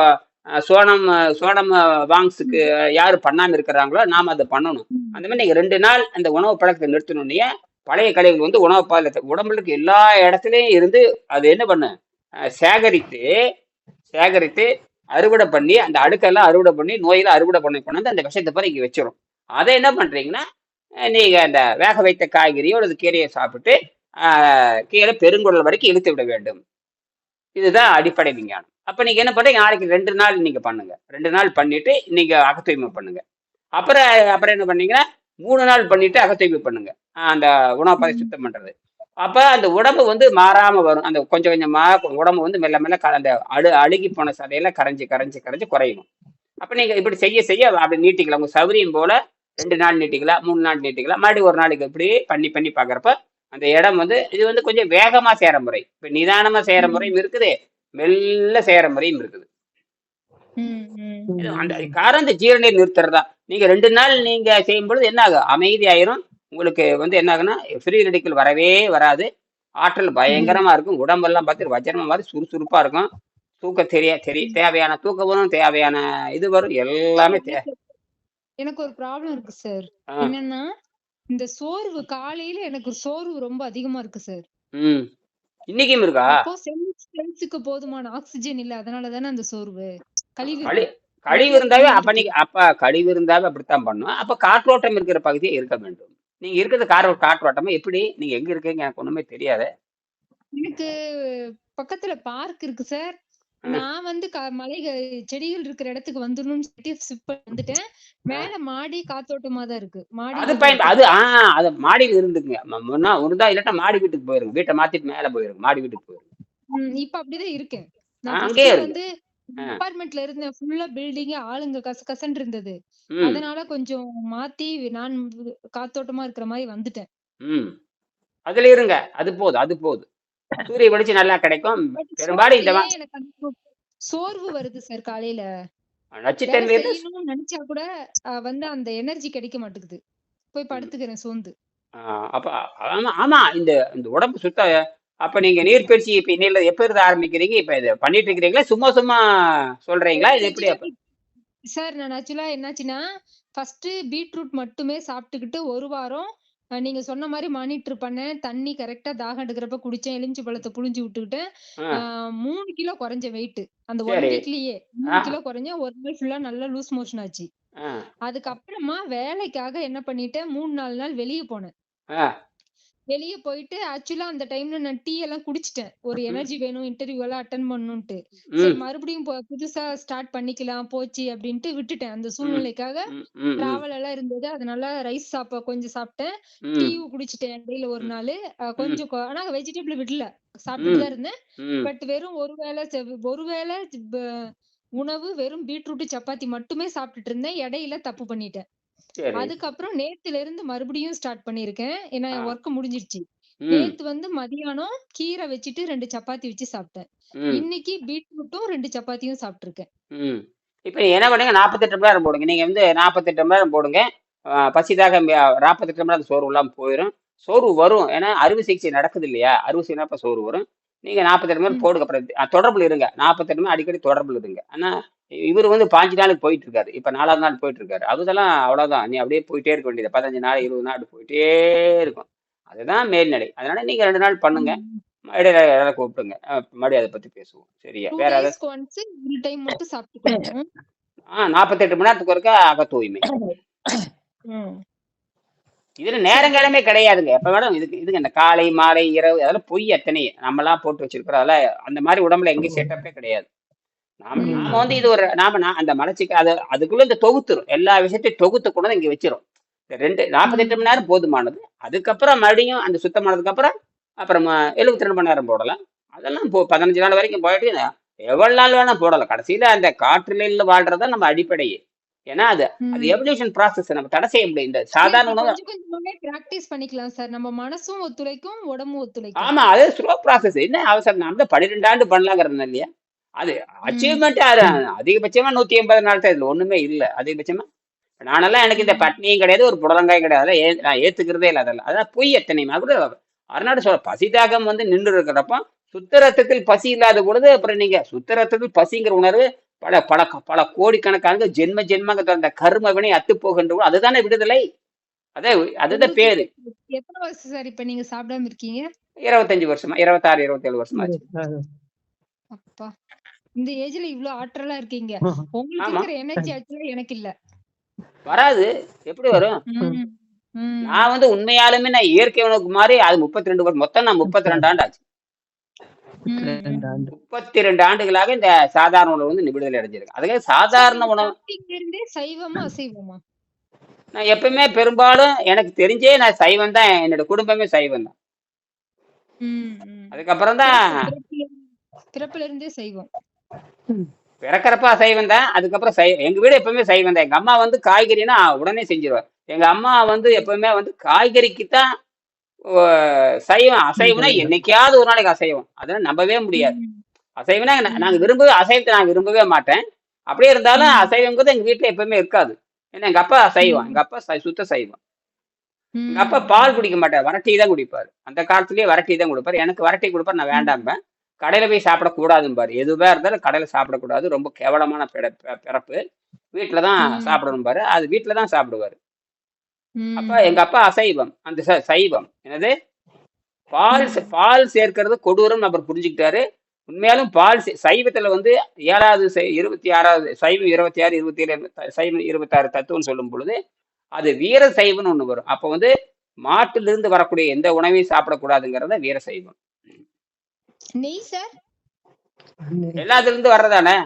சோனம் வாங்ஸுக்கு யாரு பண்ணாம இருக்கிறாங்களோ நாம அதை பண்ணணும். அந்த மாதிரி நீங்க 2 நாள் அந்த உணவு பழக்கத்தை நிறுத்தணும்னே பழைய கழிவுகள் வந்து உணவு பாதத்தை உடம்புக்கு எல்லா இடத்துலயும் இருந்து அது என்ன பண்ணு சேகரித்து அறுவடை பண்ணி அந்த அடுக்கெல்லாம் அறுவடை பண்ணி நோயில அறுவடை பண்ணி கொண்டு அந்த விஷத்தை போய் இங்க வச்சிடும். அதை என்ன பண்றீங்கன்னா, நீங்க அந்த வேக வைத்த காய்கறியோ அல்லது கீரையை சாப்பிட்டு கீரை பெருங்குடல் வரைக்கும் இழுத்து விட வேண்டும். இதுதான் அடிப்படை விஞ்ஞானம். அப்ப நீங்க என்ன பண்றீங்க, நாளைக்கு 2 நாள் நீங்க பண்ணுங்க. 2 நாள் பண்ணிட்டு நீங்க அகத்தூய்மை பண்ணுங்க. அப்புறம் என்ன பண்ணீங்கன்னா 3 நாள் பண்ணிட்டு அகத்தூய்மை பண்ணுங்க. அந்த உணவு பாதை சுத்தம் பண்றது. அப்ப அந்த உடம்பு வந்து மாறாம வரும். அந்த கொஞ்சம் கொஞ்சமா உடம்பு வந்து மெல்ல மெல்ல அந்த அழுகி போன சதையில கரைஞ்சு குறையும். அப்ப நீங்க இப்படி செய்ய அப்படி நீட்டிக்கலாம். உங்க சௌகரியம் போல 2 நாள் நீட்டிக்கலாம், 3 நாள் நீட்டிக்கலாம். மறுபடியும் ஒரு நாளைக்கு இப்படி பண்ணி பாக்குறப்ப அந்த இடம் வந்து இது வந்து கொஞ்சம் வேகமா செய்யற முறை. இப்ப நிதானமா செய்யற முறையும் இருக்குது, மெல்ல செய்யற முறையும் இருக்குது. அந்த காரணம் இந்த ஜீரணை நிறுத்துறதா. நீங்க 2 நாள் நீங்க செய்யும் பொழுது என்ன ஆகும், அமைதியாயிரும். உங்களுக்கு வந்து என்ன ஆகுன்னா ஃப்ரீ ரெடிக்கல் வரவே வராது. ஆற்றல் பயங்கரமா இருக்கும். உடம்பெல்லாம் பார்த்து வஜ்ரமா மாதிரி சுறுசுறுப்பா இருக்கும். தூக்கம் தேவையான தூக்கம் வரும், தேவையான இது வரும், எல்லாமே எனக்கு ஒரு ப்ராப்ளம் இருக்கு சார். என்னன்னா இந்த சோர்வு, காலையில எனக்கு சோர்வு ரொம்ப அதிகமா இருக்கு சார். இன்னைக்கும் இருக்கா? செல்ஸுக்கு போதுமான ஆக்சிஜன் இல்ல, அதனால தானே அந்த சோர்வு. கழிவு நிறைய இருந்தாவே தண்ணி அப்ப இருக்கு. நீங்க கழிவு இருந்தாவே அப்படித்தான் பண்ணும். அப்ப காற்றோட்டம் இருக்கிற பகுதியே இருக்க வேண்டும். நீங்க இருக்கிறது காற்றோட்டமா எப்படி? நீங்க எங்க இருக்கீங்க எனக்கு ஒண்ணுமே தெரியாது. எனக்கு பக்கத்துல பார்க் இருக்கு சார். நான் வந்து செடிகள் இருக்கிற இடத்துக்கு வந்துடணும்னு சொல்லிட்டு ஷிஃப்ட் வந்துட்டேன். மேல மாடி காத்தோட்டமா தான் இருக்கு. அது மாடியில தான் பயன் அது இருக்கேன். அது மாடியில் இருந்துக்குங்க. இருந்தா இல்லாட்டா மாடி வீட்டுக்கு போயிருங்க. வீட்டை மாத்திட்டு மேல போயிருங்க. மாடி வீட்டுக்கு போயிருங்க. இப்ப அப்படிதான் இருக்கேன். நான் அங்கேயே ஃபர்ஸ்ட் இருங்க. வந்து ஆ, அபார்ட்மெண்ட்ல இருந்தேன். ஃபுல்லா பில்டிங் ஆளுங்க கசகசன்னு இருந்தது. ம், அதனால கொஞ்சம் மாத்தி நான் காத்தோட்டமா இருக்கிற மாதிரி வந்துட்டேன். ம். அதுல இருங்க. அது போதும், அது போதும். சூரிய வெளிச்சம் நல்லா கிடைக்கும். பட் பெரும்பாலும் இந்த ஏன் எனக்கு அந்த சோர்வு வருது சார் காலையில. வேலை நச்சுத்தன்மை இருந்தா செய்யணும்னு நினைச்சா கூட வந்து அந்த எனர்ஜி கிடைக்க மாட்டேங்குது. போய் ம். படுத்துக்கிறேன் சோர்ந்து. அப்ப ஆமா ஆமா இந்த இந்த உடம்பு அப்ப நீங்க நீர்ப்பயிற்சி இப்ப இன்னையில எப்ப இருந்து ஆரம்பிக்கிறீங்க? இப்ப இதை பண்ணிட்டு இருக்கிறீங்களா? சும்மா சும்மா சொல்றீங்களா? இது எப்படி அப்ப? சார் நான் ஆக்சுவலா என்னாச்சுன்னா ஃபர்ஸ்ட் பீட்ரூட் மட்டுமே சாப்பிட்டுக்கிட்டு ஒரு வாரம் நீங்க சொன்ன மாதிரி மானிட்டர் பண்ணேன். தண்ணி கரெக்டா தாகம் எடுக்கிறப்ப குடிச்சேன். எலுமிச்சை பழத்தை புழிஞ்சு விட்டுக்கிட்டேன். ஆ, 3 கிலோ குறைஞ்ச வெயிட். அந்த 1 சரி. வீக்லயே ஆ, 3 கிலோ குறைஞ்சேன். ஒரு நாள் ஃபுல்லா நல்லா லூஸ் மோஷன் ஆச்சு. ஆ, அதுக்கப்புறமா வேலைக்காக என்ன பண்ணிட்டேன், 3-4 நாள் வெளிய போனேன். ஆ, வெளிய போயிட்டு ஆக்சுவலா அந்த டைம்ல நான் டீ எல்லாம் குடிச்சிட்டேன். ஒரு ம், எனர்ஜி வேணும், இன்டர்வியூ எல்லாம் அட்டெண்ட் பண்ணணும்ட்டு. சரி ம், மறுபடியும் புதுசா ஸ்டார்ட் பண்ணிக்கலாம் போச்சு அப்படின்ட்டு விட்டுட்டேன். அந்த ம், சூழ்நிலைக்காக ம், ம், ம், டிராவல் எல்லாம் இருந்தது. அதனால ரைஸ் கொஞ்சம் சாப்பிட்டேன். ம், டீயும் குடிச்சிட்டேன் இடையில ஒரு ம், நாளு. ம், கொஞ்சம் ஆனா வெஜிடபிள் விடல. சாப்பிட்டுட்டு ம், தான் இருந்தேன். ம். பட் வெறும் ஒரு வேளை உணவு வெறும் பீட்ரூட் சப்பாத்தி மட்டுமே சாப்பிட்டுட்டு இருந்தேன். இடையில தப்பு பண்ணிட்டேன். சரி. அதுக்கப்புறம் நேத்துல இருந்து மறுபடியும் ஸ்டார்ட் பண்ணியிருக்கேன். ஏன்னா ஆ, என் ஒர்க் முடிஞ்சிருச்சு. ம், நேத்து வந்து மதியானம் கீரை வச்சுட்டு 2 சப்பாத்தி வச்சு சாப்பிட்டேன். ம், இன்னைக்கு பீட்ரூட்டும் 2 சப்பாத்தியும் சாப்பிட்டுருக்கேன். ம். இப்ப நீங்க என்ன பண்ணுங்க? 48 மணி நேரம் போடுங்க. நீங்க 48 மணி நேரம் போடுங்க. பசிதாக 48 மணி நேரம் சோர்வு இல்லாம போயிடும். சோர்வு வரும். ஏன்னா அறுவை சிகிச்சை நடக்குது இல்லையா? அறுவை சிகிச்சை சோர்வு வரும். நீங்க 48 மணி நேரம் ம். போடுங்க. அப்புறம் தொடர்புல இருங்க. 48 மணி நேரம் அடிக்கடி தொடர்புல இருங்க. ஆனா இவர் 5 நாளுக்கு போயிட்டு இருக்காரு. இப்ப 4வது நாள் போயிட்டு இருக்காரு. அதெல்லாம் அவ்வளவுதான். நீ அப்படியே போயிட்டே இருக்க வேண்டியது. 15 நாள் 20 நாள் போயிட்டே இருக்கும். அதுதான் மேல்நிலை. அதனால நீங்க 2 நாள் பண்ணுங்க. ம். இடையில யாராவது கூப்பிடுங்க. மறுபடியும் அதை பத்தி பேசுவோம். சரியா? 2 வேற ஏதாவது? டேஸ்க்கு ஒன்ஸ் ஒரு டைம் மட்டும் சாப்பிட்டுக்கணும். 48 மணி நேரத்துக்கு ஒருக்கா அக தூய்மை. ம். இதுல சரி நேரங்காலமே கிடையாதுங்க. எப்ப வேணும் இதுங்க இந்த காலை மாலை இரவு அதெல்லாம் பொய் அத்தனை நம்மலாம் போட்டு வச்சிருக்கிறோம். அதெல்லாம் அந்த மாதிரி உடம்புல எங்கேயும் செட்டப்பே கிடையாது. நாம நாம ம். இது ஒரு அந்த மலச்சிக்கு அதுக்குள்ள இந்த தொகுத்துரும் எல்லா விஷயத்தையும் தொகுத்து கொண்டு வந்து இங்க வச்சிரும். இந்த 48 ம். மணி நேரம் போதுமானது. அதுக்கப்புறம் மறுபடியும் அந்த சுத்தமானதுக்கு அப்புறம் 72 மணி நேரம் போடலாம். அதெல்லாம் 15 நாள் வரைக்கும் போயிட்டு எவ்வளவு நாள் வேணா போடலாம். கடைசியில அந்த காற்றுல வாழ்றதுதான் நம்ம அடிப்படையே. ஏன்னா அது அது ம். எவல்யூஷன் ப்ராசஸ் நம்ம தடை செய்ய முடியும். இந்த இல்ல சாதாரண இப்ப உணவு. கொஞ்சம் கொஞ்சமாவே பிராக்டிஸ் பண்ணிக்கலாம் சார். நம்ம மனசும் ஒத்துழைக்கும், உடம்பும் ஒத்துழைக்கும். ஆமா அது ஸ்லோ ப்ராசஸ். என்ன அவசரம்? நம்ம 12 ஆண்டு பண்ணலாங்கிறது இல்லையா? அது ம். அச்சீவ்மெண்ட் அதிகபட்சமா 180 நாள் தான். இதுல ஒண்ணுமே இல்ல அதிகபட்சமா. நானெல்லாம் எனக்கு இந்த ம். பட்னியும் கிடையாது, ஒரு புடலங்காயும் கிடையாது. அதெல்லாம் நான் ஏத்துக்கிறதே இல்லை. அதெல்லாம் பொய் எத்தனையுமா கூட அருணாடு சொல்ற பசி தாகம் நின்று இருக்கிறப்ப சுத்த ரத்தத்தில் பசி இல்லாத பொழுது அப்புறம் நீங்க சுத்த ரத்தத்தில் பசிங்கிற உணர்வு பல பல பல கோடிக்கணக்கான ஜென்ம ஜென்மங்க அந்த கர்ம வினை அத்து போகின்ற அதுதானே விடுதலை. அதுதான் உங்களுக்கு பேரு. எத்தனை வருஷம் சார் இப்ப நீங்க சாப்பிடாம இருக்கீங்க? 25 வருஷமா 26 27 வருஷமா ஆச்சு. அப்பா இந்த ஏஜ்ல இவ்ளோ ஆற்றலா இருக்கீங்க. உங்களுக்கு ஆமா இருக்கிற எனர்ஜி ஆக்சுவலா எனக்கு இல்ல. வராது. எப்படி வரும்? ம். ம். நான் உண்மையாலுமே நான் இயற்கை உணவுக்கு மாதிரி அது 32 வருஷம் மொத்தம் நான் 32 ஆண்டு ஆச்சு. 32 ஆண்டுகளாக இந்த சாதாரண உணவு விடுதலை அடைஞ்சிருக்கு. அதுக்காக சாதாரண உணவு இருந்தே சைவமா அசைவமா? நான் எப்பவுமே பெரும்பாலும் எனக்கு தெரிஞ்சே நான் சைவம் தான். என்னோட குடும்பமே சைவம் தான். அதுக்கப்புறம் தான் பிறப்புல இருந்தே சைவம். பிறக்கிறப்ப அசைவம் தான். அதுக்கப்புறம் எங்க வீடு எப்பவுமே சைவம் தான். எங்க அம்மா காய்கறினா உடனே செஞ்சிருவார். எங்க அம்மா எப்பவுமே காய்கறிக்கு தான் சைவம். அசைவம்னா என்னைக்காவது ஒரு நாளைக்கு அசைவம். அதெல்லாம் நம்பவே முடியாது. அசைவம்னா அசைவத்தை நான் விரும்பவே மாட்டேன். அப்படியே இருந்தாலும் அசைவங்கிறது எங்க வீட்டுல எப்பவுமே இருக்காது. ஏன்னா எங்க அப்பா சைவம். எங்க அப்பா சுத்த சைவம். எங்க அப்பா பால் குடிக்க மாட்டார், வரட்டி தான் குடிப்பாரு. அந்த காலத்திலேயே வரட்டி தான் கொடுப்பாரு. எனக்கு வரட்டி கொடுப்பாரு, நான் வேண்டாம்பேன். கடையில போய் சாப்பிடக்கூடாதும்பாரு. எதுவா இருந்தாலும் கடையில சாப்பிடக்கூடாது, ரொம்ப கேவலமான பிறப்பு, வீட்டுலதான் சாப்பிடணும் பாரு. அது வீட்டுலதான் சாப்பிடுவாரு. அப்ப எங்க அப்பா அசைவம். அந்த சைவம் என்னது பால் சேர்க்கறது கொடூரம் அப்புறம் புரிஞ்சுக்கிட்டாரு. உண்மையாலும் பால் சைவத்துல வந்து 7வது 26வது சைவம் 26 27 சைவம் 26 தத்துவம் சொல்லும் பொழுது அது வீர சைவம்னு ஒண்ணு வரும். அப்ப வந்து மாட்டிலிருந்து வரக்கூடிய எந்த உணவையும் சாப்பிடக்கூடாதுங்கிறத வீர சைவம். நெய் சார் எல்லாத்துல இருந்து வர்றதானே.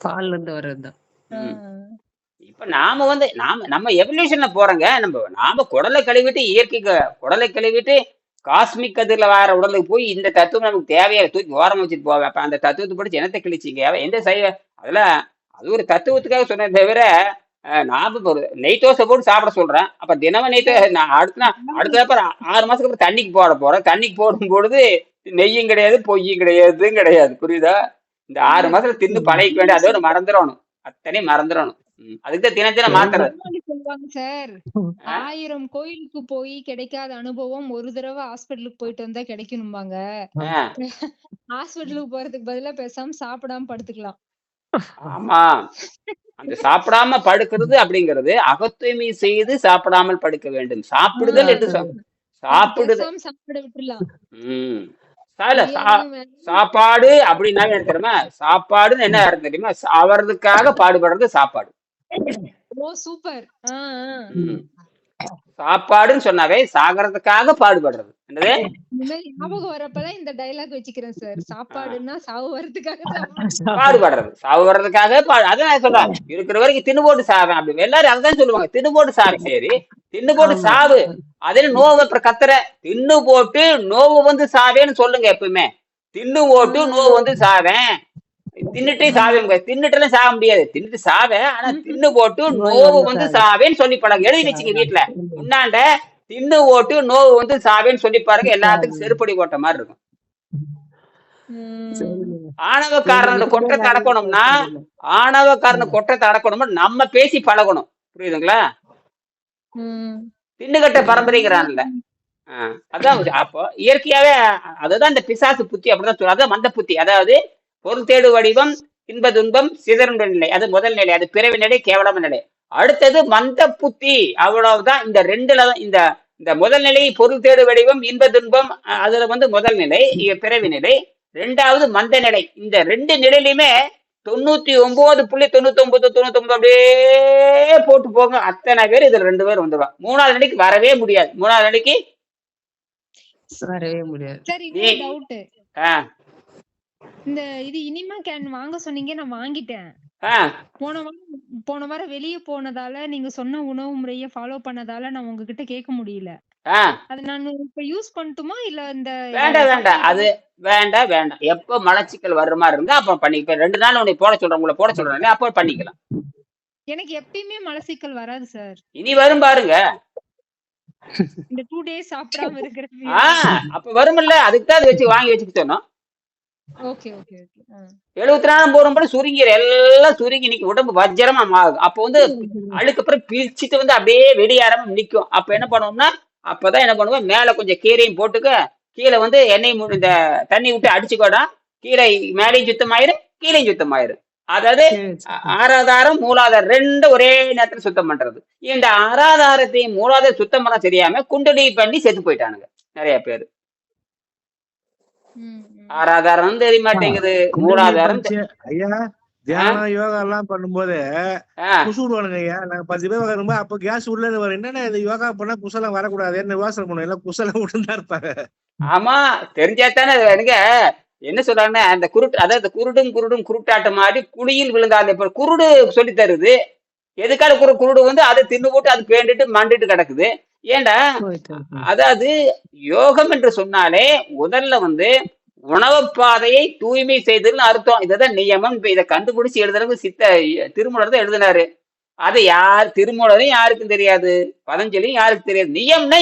பால்ல இருந்து வர்றதுதான். இப்ப நாம வந்து நம்ம எவல்யூஷன்ல போறோங்க. நாம குடலை கழுவிட்டு இயற்கைக்கு குடலை கழுவிட்டு காஸ்மிக் கதிரில வர உடலுக்கு போய் இந்த தத்துவம் நமக்கு தேவையா தூக்கி ஓரமா வச்சுட்டு போவேன். அப்ப அந்த தத்துவத்தை படிச்சு என்னத்தை கிழிச்சிங்க எந்த அதெல்லாம் அது ஒரு தத்துவத்துக்காக சொன்னதை தவிர நாம ஒரு நெய் தோசை போட்டு சாப்பிட சொல்றேன். அப்ப தினமும் நெய் தோசை அடுத்த அப்புறம் 6 மாசத்துக்கு அப்புறம் தண்ணிக்கு போறேன். தண்ணிக்கு போடும் பொழுது நெய்யும் கிடையாது பொய்யும் கிடையாது. புரியுதா? இந்த 6 மாசத்துல தின்னு பழகிக்க வேண்டிய அதோட மறந்துடணும். அத்தனையும் மறந்துடணும். அதுக்கு தினம் மாத்துறது சொல்லுவாங்க சார். 1000 கோயிலுக்கு போய் கிடைக்காத அனுபவம் ஒரு தடவை ஹாஸ்பிட்டலுக்கு போயிட்டு வந்தா கிடைக்கணும்பாங்க. ஹாஸ்பிட்டலுக்கு போறதுக்கு பதிலா பேசாம சாப்பிடாம படுத்துக்கலாம். ஆமா, அந்த சாப்பிடாம படுக்கிறது அப்படிங்கிறது அகத்தூய்மை செய்து சாப்பிடாமல் படுக்க வேண்டும். சாப்பிடுதல் என்று சாப்பிடுதல் சாப்பிட விட்டுலாம். சாப்பாடு அப்படின்னா என்ன தெரியுமா? சாப்பாடுன்னு என்ன அர்த்தம் தெரியுமா? அவர்களுக்காக பாடுபடுறது சாப்பாடு. ஓ சூப்பர். சாப்பாடுன்னு சொன்னாவே சாகறதுக்காக பாடுபடுறது. என்னது ஞாபகம் வரப்பதான் இந்த டைலாக் வச்சுக்கிறேன் சார். சாப்பாடுன்னா சாவு வர்றதுக்காக பாடுபடுறது, சாவு வர்றதுக்காக அதான் சொல்றாங்க. இருக்கிற வரைக்கும் தின்னு போட்டு சாவேன் அப்படி எல்லாரும் அதுதான் சொல்லுவாங்க. தின்னு போட்டு சாவு. சரி, தின்னு போட்டு சாவு. அதே நோவு அப்புறம் கத்துற தின்னு போட்டு நோவு வந்து சாவேன்னு சொல்லுங்க. எப்பவுமே தின்னு போட்டு நோவு வந்து சாவேன். தின்னுட்டே சாவேன். தின்னுட்டுலாம் சாக முடியாது. தின்னுட்டு சாவேன். ஆனா தின்னு போட்டு நோவு வந்து சாவேன்னு சொல்லி பழங்க. எழுதி வச்சுங்க வீட்டுல முன்னாண்ட. தின்னு ஓட்டு நோவு வந்து சாவேன்னு சொல்லி பாருங்க. எல்லாத்துக்கும் செருப்படி போட்ட மாதிரி இருக்கும். ஆணவக்காரனோட கொட்டத்தை அடக்கணும்னா நம்ம பேசி பழகணும். புரியுதுங்களா? தின்னுகட்ட பரம்பரைங்கிறான்ல. அதான் அப்போ இயற்கையாவே அதுதான் இந்த பிசாசு புத்தி அப்படிதான் சொல்லுவாங்க. அதான் மந்த புத்தி. அதாவது பொருள் தேடு வடிவம் இன்ப துன்பம் சிதறுண்ட நிலை. அது முதல் நிலை. அது பிறவி நிலை, கேவலம நிலை. அடுத்தது மந்த புத்தி. அவ்வளவுதான். இந்த ரெண்டுல தான் இந்த முதல் நிலை பொருள் தேடு வடிவம் இன்ப துன்பம். அதுல வந்து முதல் நிலை பிறவி நிலை. 2வது மந்த நிலை. இந்த 2 நிலையிலுமே 99.99 அப்படியே போட்டு போங்க. அத்தனை பேர் இதுல 2 பேர் வந்துடுவாங்க. 3வது நிலைக்கு வரவே முடியாது. 3வது நிலைக்கு வரவே முடியாது. சரி, டவுட். இந்த இது இனிமா கேன் வாங்க சொன்னீங்க, நான் வாங்கிட்டேன். போன வாரம் வெளியே போனதால நீங்க சொன்ன உணவு முறைய ஃபாலோ பண்ணதால நான் உங்ககிட்ட கேட்க முடியல. அது நான் இப்ப யூஸ் பண்ணட்டுமா இல்ல? இந்த வேண்டாம் அது வேண்டாம். எப்ப மலச்சிக்கல் வர்ற மாதிரி இருந்தா அப்ப பண்ணிக்க. 2 நாள் உன்னை போட சொல்றேன், உங்களை போட சொல்றேன், அப்ப பண்ணிக்கலாம். எனக்கு எப்பயுமே மலச்சிக்கல் வராது சார். இனி வரும் பாருங்க. இந்த 2 days சாப்பிடாம இருக்கிறது அப்ப வரும்ல. அதுக்கு தான் வச்சு வாங்கி வச்சுக்க சொன்னோம். Okay okay okay. 74 போடும்போது சுருங்கிற எல்லாம் சுருங்கி நிக்கும். உடம்பு வஜ்ரமா மாறும். அப்ப வந்து அழுக்கு அப்புறம் பிரிச்சுட்டு வந்து அப்படியே வெளியாரமா நிக்கும். அப்ப என்ன பண்ணுவோம்னா அப்பதான் என்ன பண்ணுவோம், மேல கொஞ்சம் கீரையும் போட்டுக்க, கீழே வந்து எண்ணெய் இந்த தண்ணி விட்டு அடிச்சுக்கோடா. கீரை மேலையும் சுத்தமாயிரும், கீழையும் சுத்தமாயிரும். அதாவது ஆறாதாரம் மூலாதாரம் 2 ஒரே நேரத்துல சுத்தம் பண்றது. இந்த ஆறாதாரத்தையும் மூலாதாரம் சுத்தம் பண்ண தெரியாம குண்டடி பண்ணி செத்து போயிட்டானுங்க நிறைய பேரு. ஆறாதாரம் தெரிய மாட்டேங்குது, மூலாதாரம். ஐயா தியானம் யோகா எல்லாம் பண்ணும்போது குசு விடுவானுங்க ஐயா. நாங்க 10 பேர் வரும்போது அப்ப கேஸ் உள்ள வரும். என்னன்னா இது யோகா பண்ணா குசலம் வரக்கூடாது என்ன யோசனை பண்ணுவோம். எல்லாம் குசலம் விட்டுதான் இருப்பாங்க. ஆமா, தெரிஞ்சாத்தானே. எனக்கு என்ன சொல்றாங்கன்னா அந்த அதாவது குருடும் குருட்டாட்டம் மாதிரி குழியில் விழுந்தாங்க. இப்ப குருடு சொல்லி தருது. எதுக்காக குருடு வந்து அதை தின்னு போட்டு அது பேண்டுட்டு மண்டிட்டு கிடக்குது. ஏண்டா, அதாவது யோகம் என்று சொன்னாலே முதல்ல வந்து உணவு பாதையை தூய்மை செய்ததுன்னு அர்த்தம். இததான் நியமம். இப்ப இதை கண்டுபிடிச்சு எழுதுறதுக்கு திருமூலர் தான் எழுதினாரு. அது திருமூலரும் யாருக்கும் தெரியாது, பதஞ்சலியும் யாருக்கும் தெரியாது. நியம்னா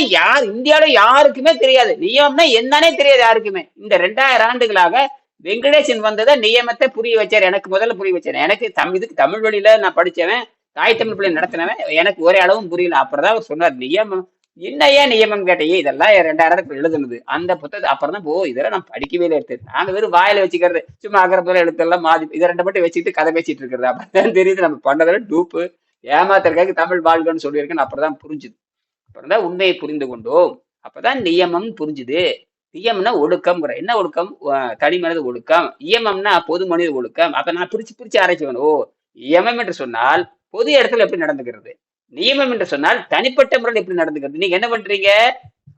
இந்தியாவில யாருக்குமே தெரியாது. நியம்னா என்னன்னே தெரியாது யாருக்குமே. இந்த 2000 ஆண்டுகளாக வெங்கடேசன் வந்ததை நியமத்தை புரிய வச்சாரு. எனக்கு முதல்ல புரிய வச்சாரு. எனக்கு இதுக்கு தமிழ் வழியில நான் படிச்சவன், தாய் தமிழ் பிள்ளை நடத்தினவன். எனக்கு ஒரே அளவும் புரியல. அப்புறம்தான் அவர் சொன்னார் நியமம். என்னையா நியமம் கேட்டையே, இதெல்லாம் 2000 எழுதுனது அந்த புத்தகத்தை. அப்புறம் தான் இதெல்லாம் நான் படிக்கவே இல்லை. எடுத்து நாங்க வெறும் வாயில வச்சுக்கிறது, சும்மா அகரத்துல எழுத்தெல்லாம் மாதி இதை 2 மட்டும் வச்சுட்டு கதை பேசிட்டு இருக்கிறது. அப்பதான் தெரியுது நம்ம பண்ணதில் டூப்பு ஏமாத்திரக்காக தமிழ் வாழ்கன்னு சொல்லியிருக்கேன்னு. அப்புறம் தான் புரிஞ்சுது. அப்புறம் தான் உண்மையை புரிந்து கொண்டோம். அப்பதான் நியமம் புரிஞ்சுது. இயம்னா ஒழுக்கம்ங்கிற. என்ன ஒழுக்கம்? தனி மனித ஒழுக்கம். இயமம்னா பொது மனித ஒழுக்கம். அப்ப நான் பிரிச்சு ஆராய்ச்சி வேணும். ஓ, இயமம் என்று சொன்னால் பொது இடத்துல எப்படி நடந்துக்கிறது, நியமம் என்று சொன்னால் தனிப்பட்ட முறையில் எப்படி நடந்துக்கிறது. நீங்க என்ன பண்றீங்க?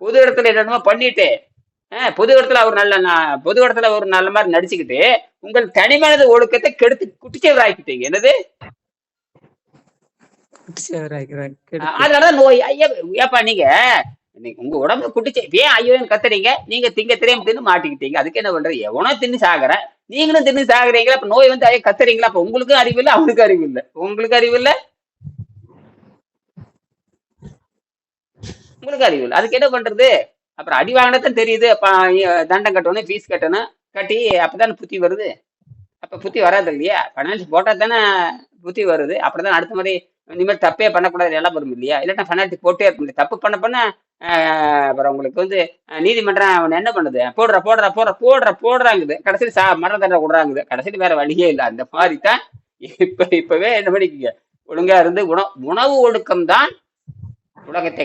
பொது இடத்துல என்னமோ பண்ணிட்டு பொது இடத்துல ஒரு நல்ல மாதிரி நடிச்சுக்கிட்டு உங்கள் தனி மனித ஒழுக்கத்தை கெடுத்து குட்டிச்சவர் ஆக்கிட்டீங்க. என்னது? அதனாலதான் நோய். ஏப்பா நீங்க உங்க உடம்பு குட்டிச்சு ஏன் ஐயோன்னு கத்துறீங்க? நீங்க திங்க தெரியாம தின்னு மாட்டிக்கிட்டீங்க. அதுக்கு என்ன பண்றது? எவனோ தின்னு சாகுற, நீங்களும் தின்னு சாகுறீங்களா? அப்ப நோய் வந்து ஐயோ கத்துறீங்களா? அப்ப உங்களுக்கும் அறிவு இல்லை, அவனுக்கு அறிவு இல்லை. உங்களுக்கு அறிவு இல்லை, உங்களுக்கு அறிவு இல்லை. அதுக்கு என்ன பண்றது? அப்புறம் அடி வாங்கினதான் தெரியுது. தண்டம் கட்டணும், ஃபீஸ் கட்டணும், கட்டி அப்பதானே புத்தி வருது. அப்ப புத்தி வராது இல்லையா? பைனான்ஸ் போட்டா தானே புத்தி வருது. அப்படிதான் அடுத்த மாதிரி இனிமேல் தப்பே பண்ணக்கூடாது எல்லாம் வரும் இல்லையா? இல்லாட்டா பெனால்ட்டி போட்டே இருக்க முடியாது. தப்பு பண்ண அப்புறம் உங்களுக்கு வந்து நீதிமன்றம் அவன் என்ன பண்ணுது? போடுறாங்குது. கடைசியில் மரண தண்டனை விடுறாங்குது. கடைசியில் வேற வழியே இல்லை. அந்த மாதிரி தான் இப்பவே என்ன பண்ணிக்கீங்க, ஒழுங்கா இருந்து உணவு ஒழுக்கம் தான் உலகத்தை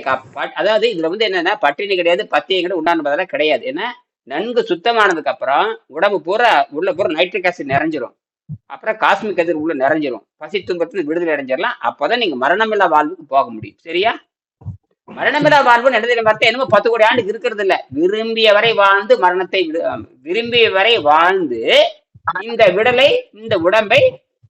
அதாவது இதுல வந்து என்னன்னா பட்டினி கிடையாது, பத்தியம் கிடையாது, உண்டானதெல்லாம் கிடையாது. ஏன்னா நன்கு சுத்தமானதுக்கு அப்புறம் உடம்பு உள்ள பூரா நைட்ரிக் ஆசிட் நிறைஞ்சிரும். அப்புறம் காஸ்மிக் கதிர் உள்ள நிறைஞ்சிரும். பசி துன்பத்துல விடுதலை அடைஞ்சிடலாம். அப்பதான் நீங்க மரணமில்லா வாழ்வுக்கு போக முடியும். சரியா? மரணமில்லா வாழ்வுன்னு எழுதின வார்த்தை என்னமோ 10 கோடி ஆண்டுக்கு இருக்கிறது இல்ல. விரும்பிய வரை வாழ்ந்து விரும்பிய வரை வாழ்ந்து இந்த உடம்பை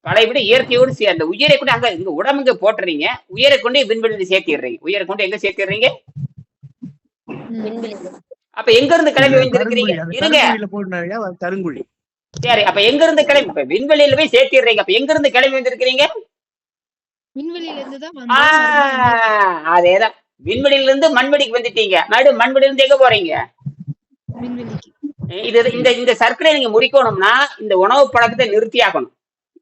பழையபடி இயற்கையோடு அந்த உயிரை கொண்டு அங்க இங்க உடம்புங்க போட்டுறீங்க. உயிரை கொண்டு விண்வெளியில சேர்த்திடுறீங்க. உயிரை கொண்டு எங்க சேர்த்திடுறீங்க? அப்ப எங்க இருந்து கிளம்பி வந்திருக்கிறீங்க? இருங்க, கருங்குழி. சரி, அப்ப எங்க இருந்து கிளம்பி இப்ப விண்வெளியில போய் சேர்த்திடுறீங்க. அப்ப எங்க இருந்து கிளம்பி வந்திருக்கிறீங்க? அதேதான், விண்வெளியில இருந்து மண்வெளிக்கு வந்துட்டீங்க. மறுபடியும் மண்வெளியில இருந்து எங்க போறீங்க? இந்த சர்க்கிளை நீங்க முடிக்கணும்னா இந்த உணவு பழக்கத்தை நிறுத்தி ஆகணும்.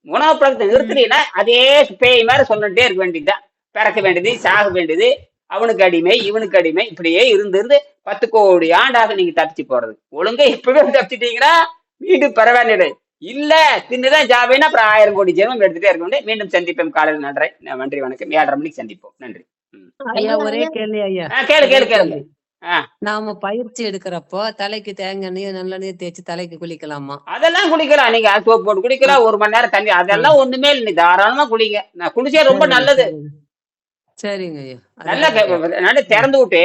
உணவு பழக்கத்தை நிறுத்தினா அதே பேய் மாதிரி சொல்லிட்டே இருக்க வேண்டியதுதான். பிறக்க வேண்டியது, சாக வேண்டியது, அவனுக்கு அடிமை இவனுக்கு அடிமை, இப்படியே இருந்து 10 கோடி ஆண்டாக நீங்க தப்பிச்சு போறது. ஒழுங்கா இப்பவே தப்பிச்சிட்டீங்கன்னா மீண்டும் பரவாயில்லை. இல்ல தின்னுதான் ஜாவேன்னா அப்புறம் 1000 கோடி ஜென்மம் எடுத்துட்டே இருக்க வேண்டிய. மீண்டும் சந்திப்போம். காலையில் நன்றி வணக்கம். 7:30 மணிக்கு சந்திப்போம். நன்றி. ஐயா, ஒரே கேள்வி ஐயா. கேளு. நாம பயிற்சி எடுக்கிறப்போ தலைக்கு தேங்காய் நல்லெண்ணெய் தேய்ச்சி தலைக்கு குளிக்கலாமா? அதெல்லாம் குளிக்கலாம். நீங்க சோப்பு போட்டு குளிக்கலாம். 1 மணி நேரம் தண்ணி, அதெல்லாம் ஒண்ணுமே இல்லை. தாராளமா குளிங்க. நான் குளிச்சா ரொம்ப நல்லது. சரிங்க ஐயா. நல்லா திறந்து விட்டு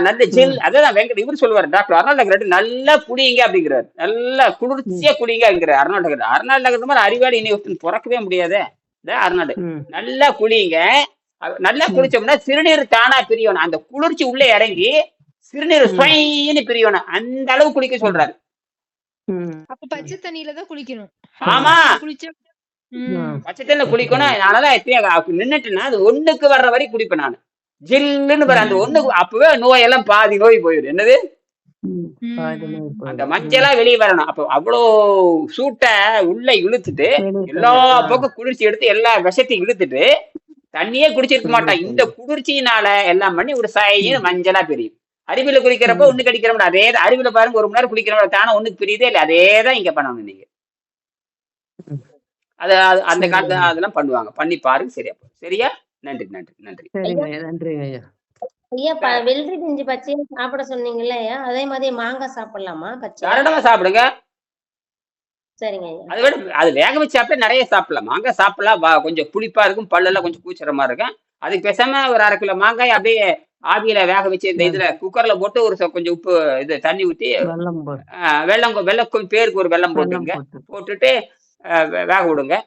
நல்ல ஜெல், அதான் இவர் சொல்லுவாரு, டாக்டர் அருணாடகர், நல்லா குடிங்க அப்படிங்கிறாரு. நல்லா குளிர்ச்சியா குடிங்க அப்படிங்கிறார் அருணாடகர் மாதிரி அறிவாளி இனி பிறக்கவே முடியாதே அருணாடகர். நல்லா குளிங்க. நல்லா குளிச்சோம்னா சிறுநீர் தானா பிரியணும். அந்த குளிர்ச்சி உள்ள இறங்கி சிறுநீர் ஸ்வைன்னு பிரியணும். அந்த அளவு குளிக்க சொல்றாரு. அப்ப பச்சை தண்ணியில தான் குளிக்கணும். ஆமா, பச்சை தண்ணில குளிக்கணும். அதனாலதான் நின்னுட்டுனா அது 1க்கு வர்ற வரை குளிப்பேன் நான். ஜில்லுன்னு வர அந்த 1 அப்பவே நோயெல்லாம் பாதி நோய் போயிடும். என்னது? அந்த மஞ்சளா வெளியே வரணும். அப்ப அவ்வளவு சூட்டை உள்ள இழுத்துட்டு எல்லா பக்கம் குளிர்ச்சி எடுத்து எல்லா விஷத்தையும் இழுத்துட்டு தண்ணியே குடிச்சிருக்க மாட்டான். இந்த குளிர்ச்சியினால எல்லாம் பண்ணி ஒரு சாயின்னு மஞ்சளா பிரியும். அருவியில குளிக்கிறப்ப 1 கடிக்கிறோம். அதே அருவியில பாருங்க 1 மணி நேரம் குளிக்கிறோம், தானே 1க்கு பிரியுதே இல்லை. அதேதான் இங்க பண்ணணும். நீங்க அந்த காலத்துல அதெல்லாம் பண்ணுவாங்க. பண்ணி பாருங்க. சரியா? நன்றி. ஐயா, வெள்ளரி பிஞ்சு பச்சையா சாப்பிட சொன்னீங்கல்ல ஐயா, அதே மாதிரி மாங்காய் சாப்பிடலாமா? தாராளமா சாப்பிடுங்க. சரிங்க ஐயா. அதை விட அது வேக வச்சு சாப்பிட்டா நிறைய சாப்பிடலாம். மாங்காய் சாப்பிடலாம். கொஞ்சம் புளிப்பா இருக்கும், பல்லெல்லாம் கொஞ்சம் கூச்சரமா இருக்கும். அதுக்கு பேசாம ஒரு 1/2 கிலோ மாங்காய் அப்படியே ஆவியில வேக வச்சு இந்த இதுல குக்கர்ல போட்டு ஒரு கொஞ்சம் உப்பு இது தண்ணி ஊற்றி வெள்ளம் பேருக்கு ஒரு வெள்ளம் போட்டுங்க. போட்டுட்டு வேக விடுங்க.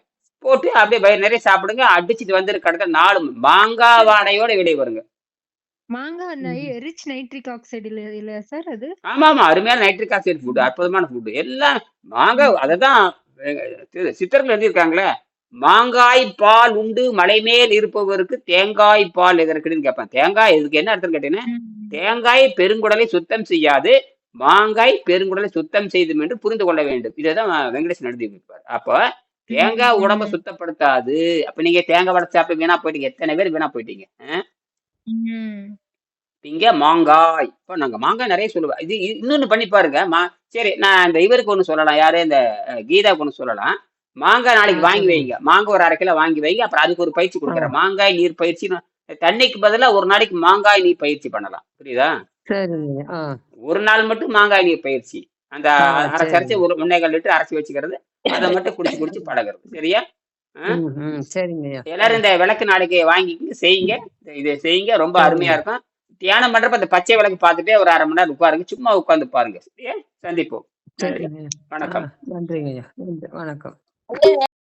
போட்டு அப்படியே வயிறு நிறைய சாப்பிடுங்க. அடிச்சுட்டு வந்து கடத்த 4 மாங்காய் வாடையோட வெளியே வருங்க. மாங்காய் ரிச் நைட்ரிக் ஆக்சைடு இல்ல சார் அது? ஆமா, அருமையான நைட்ரிக் ஆக்சைடு ஃபுட், அற்புதமான ஃபுட். எல்லாம் மாங்காய். அததான் சித்தர்கள் எழுதியிருக்காங்களே, மாங்காய் பால் உண்டு மலை மேல் இருப்பவருக்கு தேங்காய் பால் எதற்குன்னு கேட்பேன். தேங்காய் இதுக்கு என்ன அர்த்தம் கேட்டீங்கன்னா, தேங்காய் பெருங்குடலை சுத்தம் செய்யாது, மாங்காய் பெருங்குடலை சுத்தம் செய்தும் என்று புரிந்து கொள்ள வேண்டும். இதைதான் வெங்கடேசன் எழுதி வைப்பார். அப்ப தேங்காய் உடம்ப சுத்தப்படுத்தாது. அப்ப நீங்க தேங்காய் வடை சாப்பிட்டு வீணா போயிட்டீங்க. எத்தனை பேர் வீணா போயிட்டீங்க. இங்க மாங்காய். இப்ப நாங்க மாங்காய் நிறைய சொல்லுவேன். இது இன்னொன்னு பண்ணி பாருங்க. சரி, நான் இந்த இவருக்கு ஒண்ணு சொல்லலாம். யாரு? இந்த கீதாவுக்கு ஒண்ணு சொல்லலாம். மாங்காய் நாளைக்கு வாங்கி வைங்க. மாங்காய் ஒரு 1/2 கிலோ வாங்கி வைங்க. அப்புறம் அதுக்கு ஒரு பயிற்சி கொடுக்குறேன். மாங்காய் நீர் பயிற்சி. தண்ணிக்கு பதிலா ஒரு நாளைக்கு மாங்காய் நீர் பயிற்சி பண்ணலாம். புரியுதா? சரிங்க. ஒரு நாள் மட்டும் மாங்காய் நீர் பயிற்சி. அந்த அரைச்சு சரிங்க. ஒரு 1.25 லிட்டர் அரைச்சி வச்சுக்கிறது. அதை மட்டும் குடிச்சு பழகிறது. சரியா? சரிங்கய்யா. எல்லாரும் இந்த விளக்கு நாளைக்கு வாங்கிக்கிங்க, செய்யுங்க. இதை செய்யுங்க, ரொம்ப அருமையா இருக்கும். தியானம் பண்றப்ப அந்த பச்சை விளக்கு பார்த்துட்டே ஒரு 1/2 மணி நேரம் உட்காருங்க. சும்மா உட்கார்ந்து பாருங்க. சரியா? சந்திப்போம். நன்றி. சரிங்க. வணக்கம். நன்றிங்கய்யா. வணக்கம்.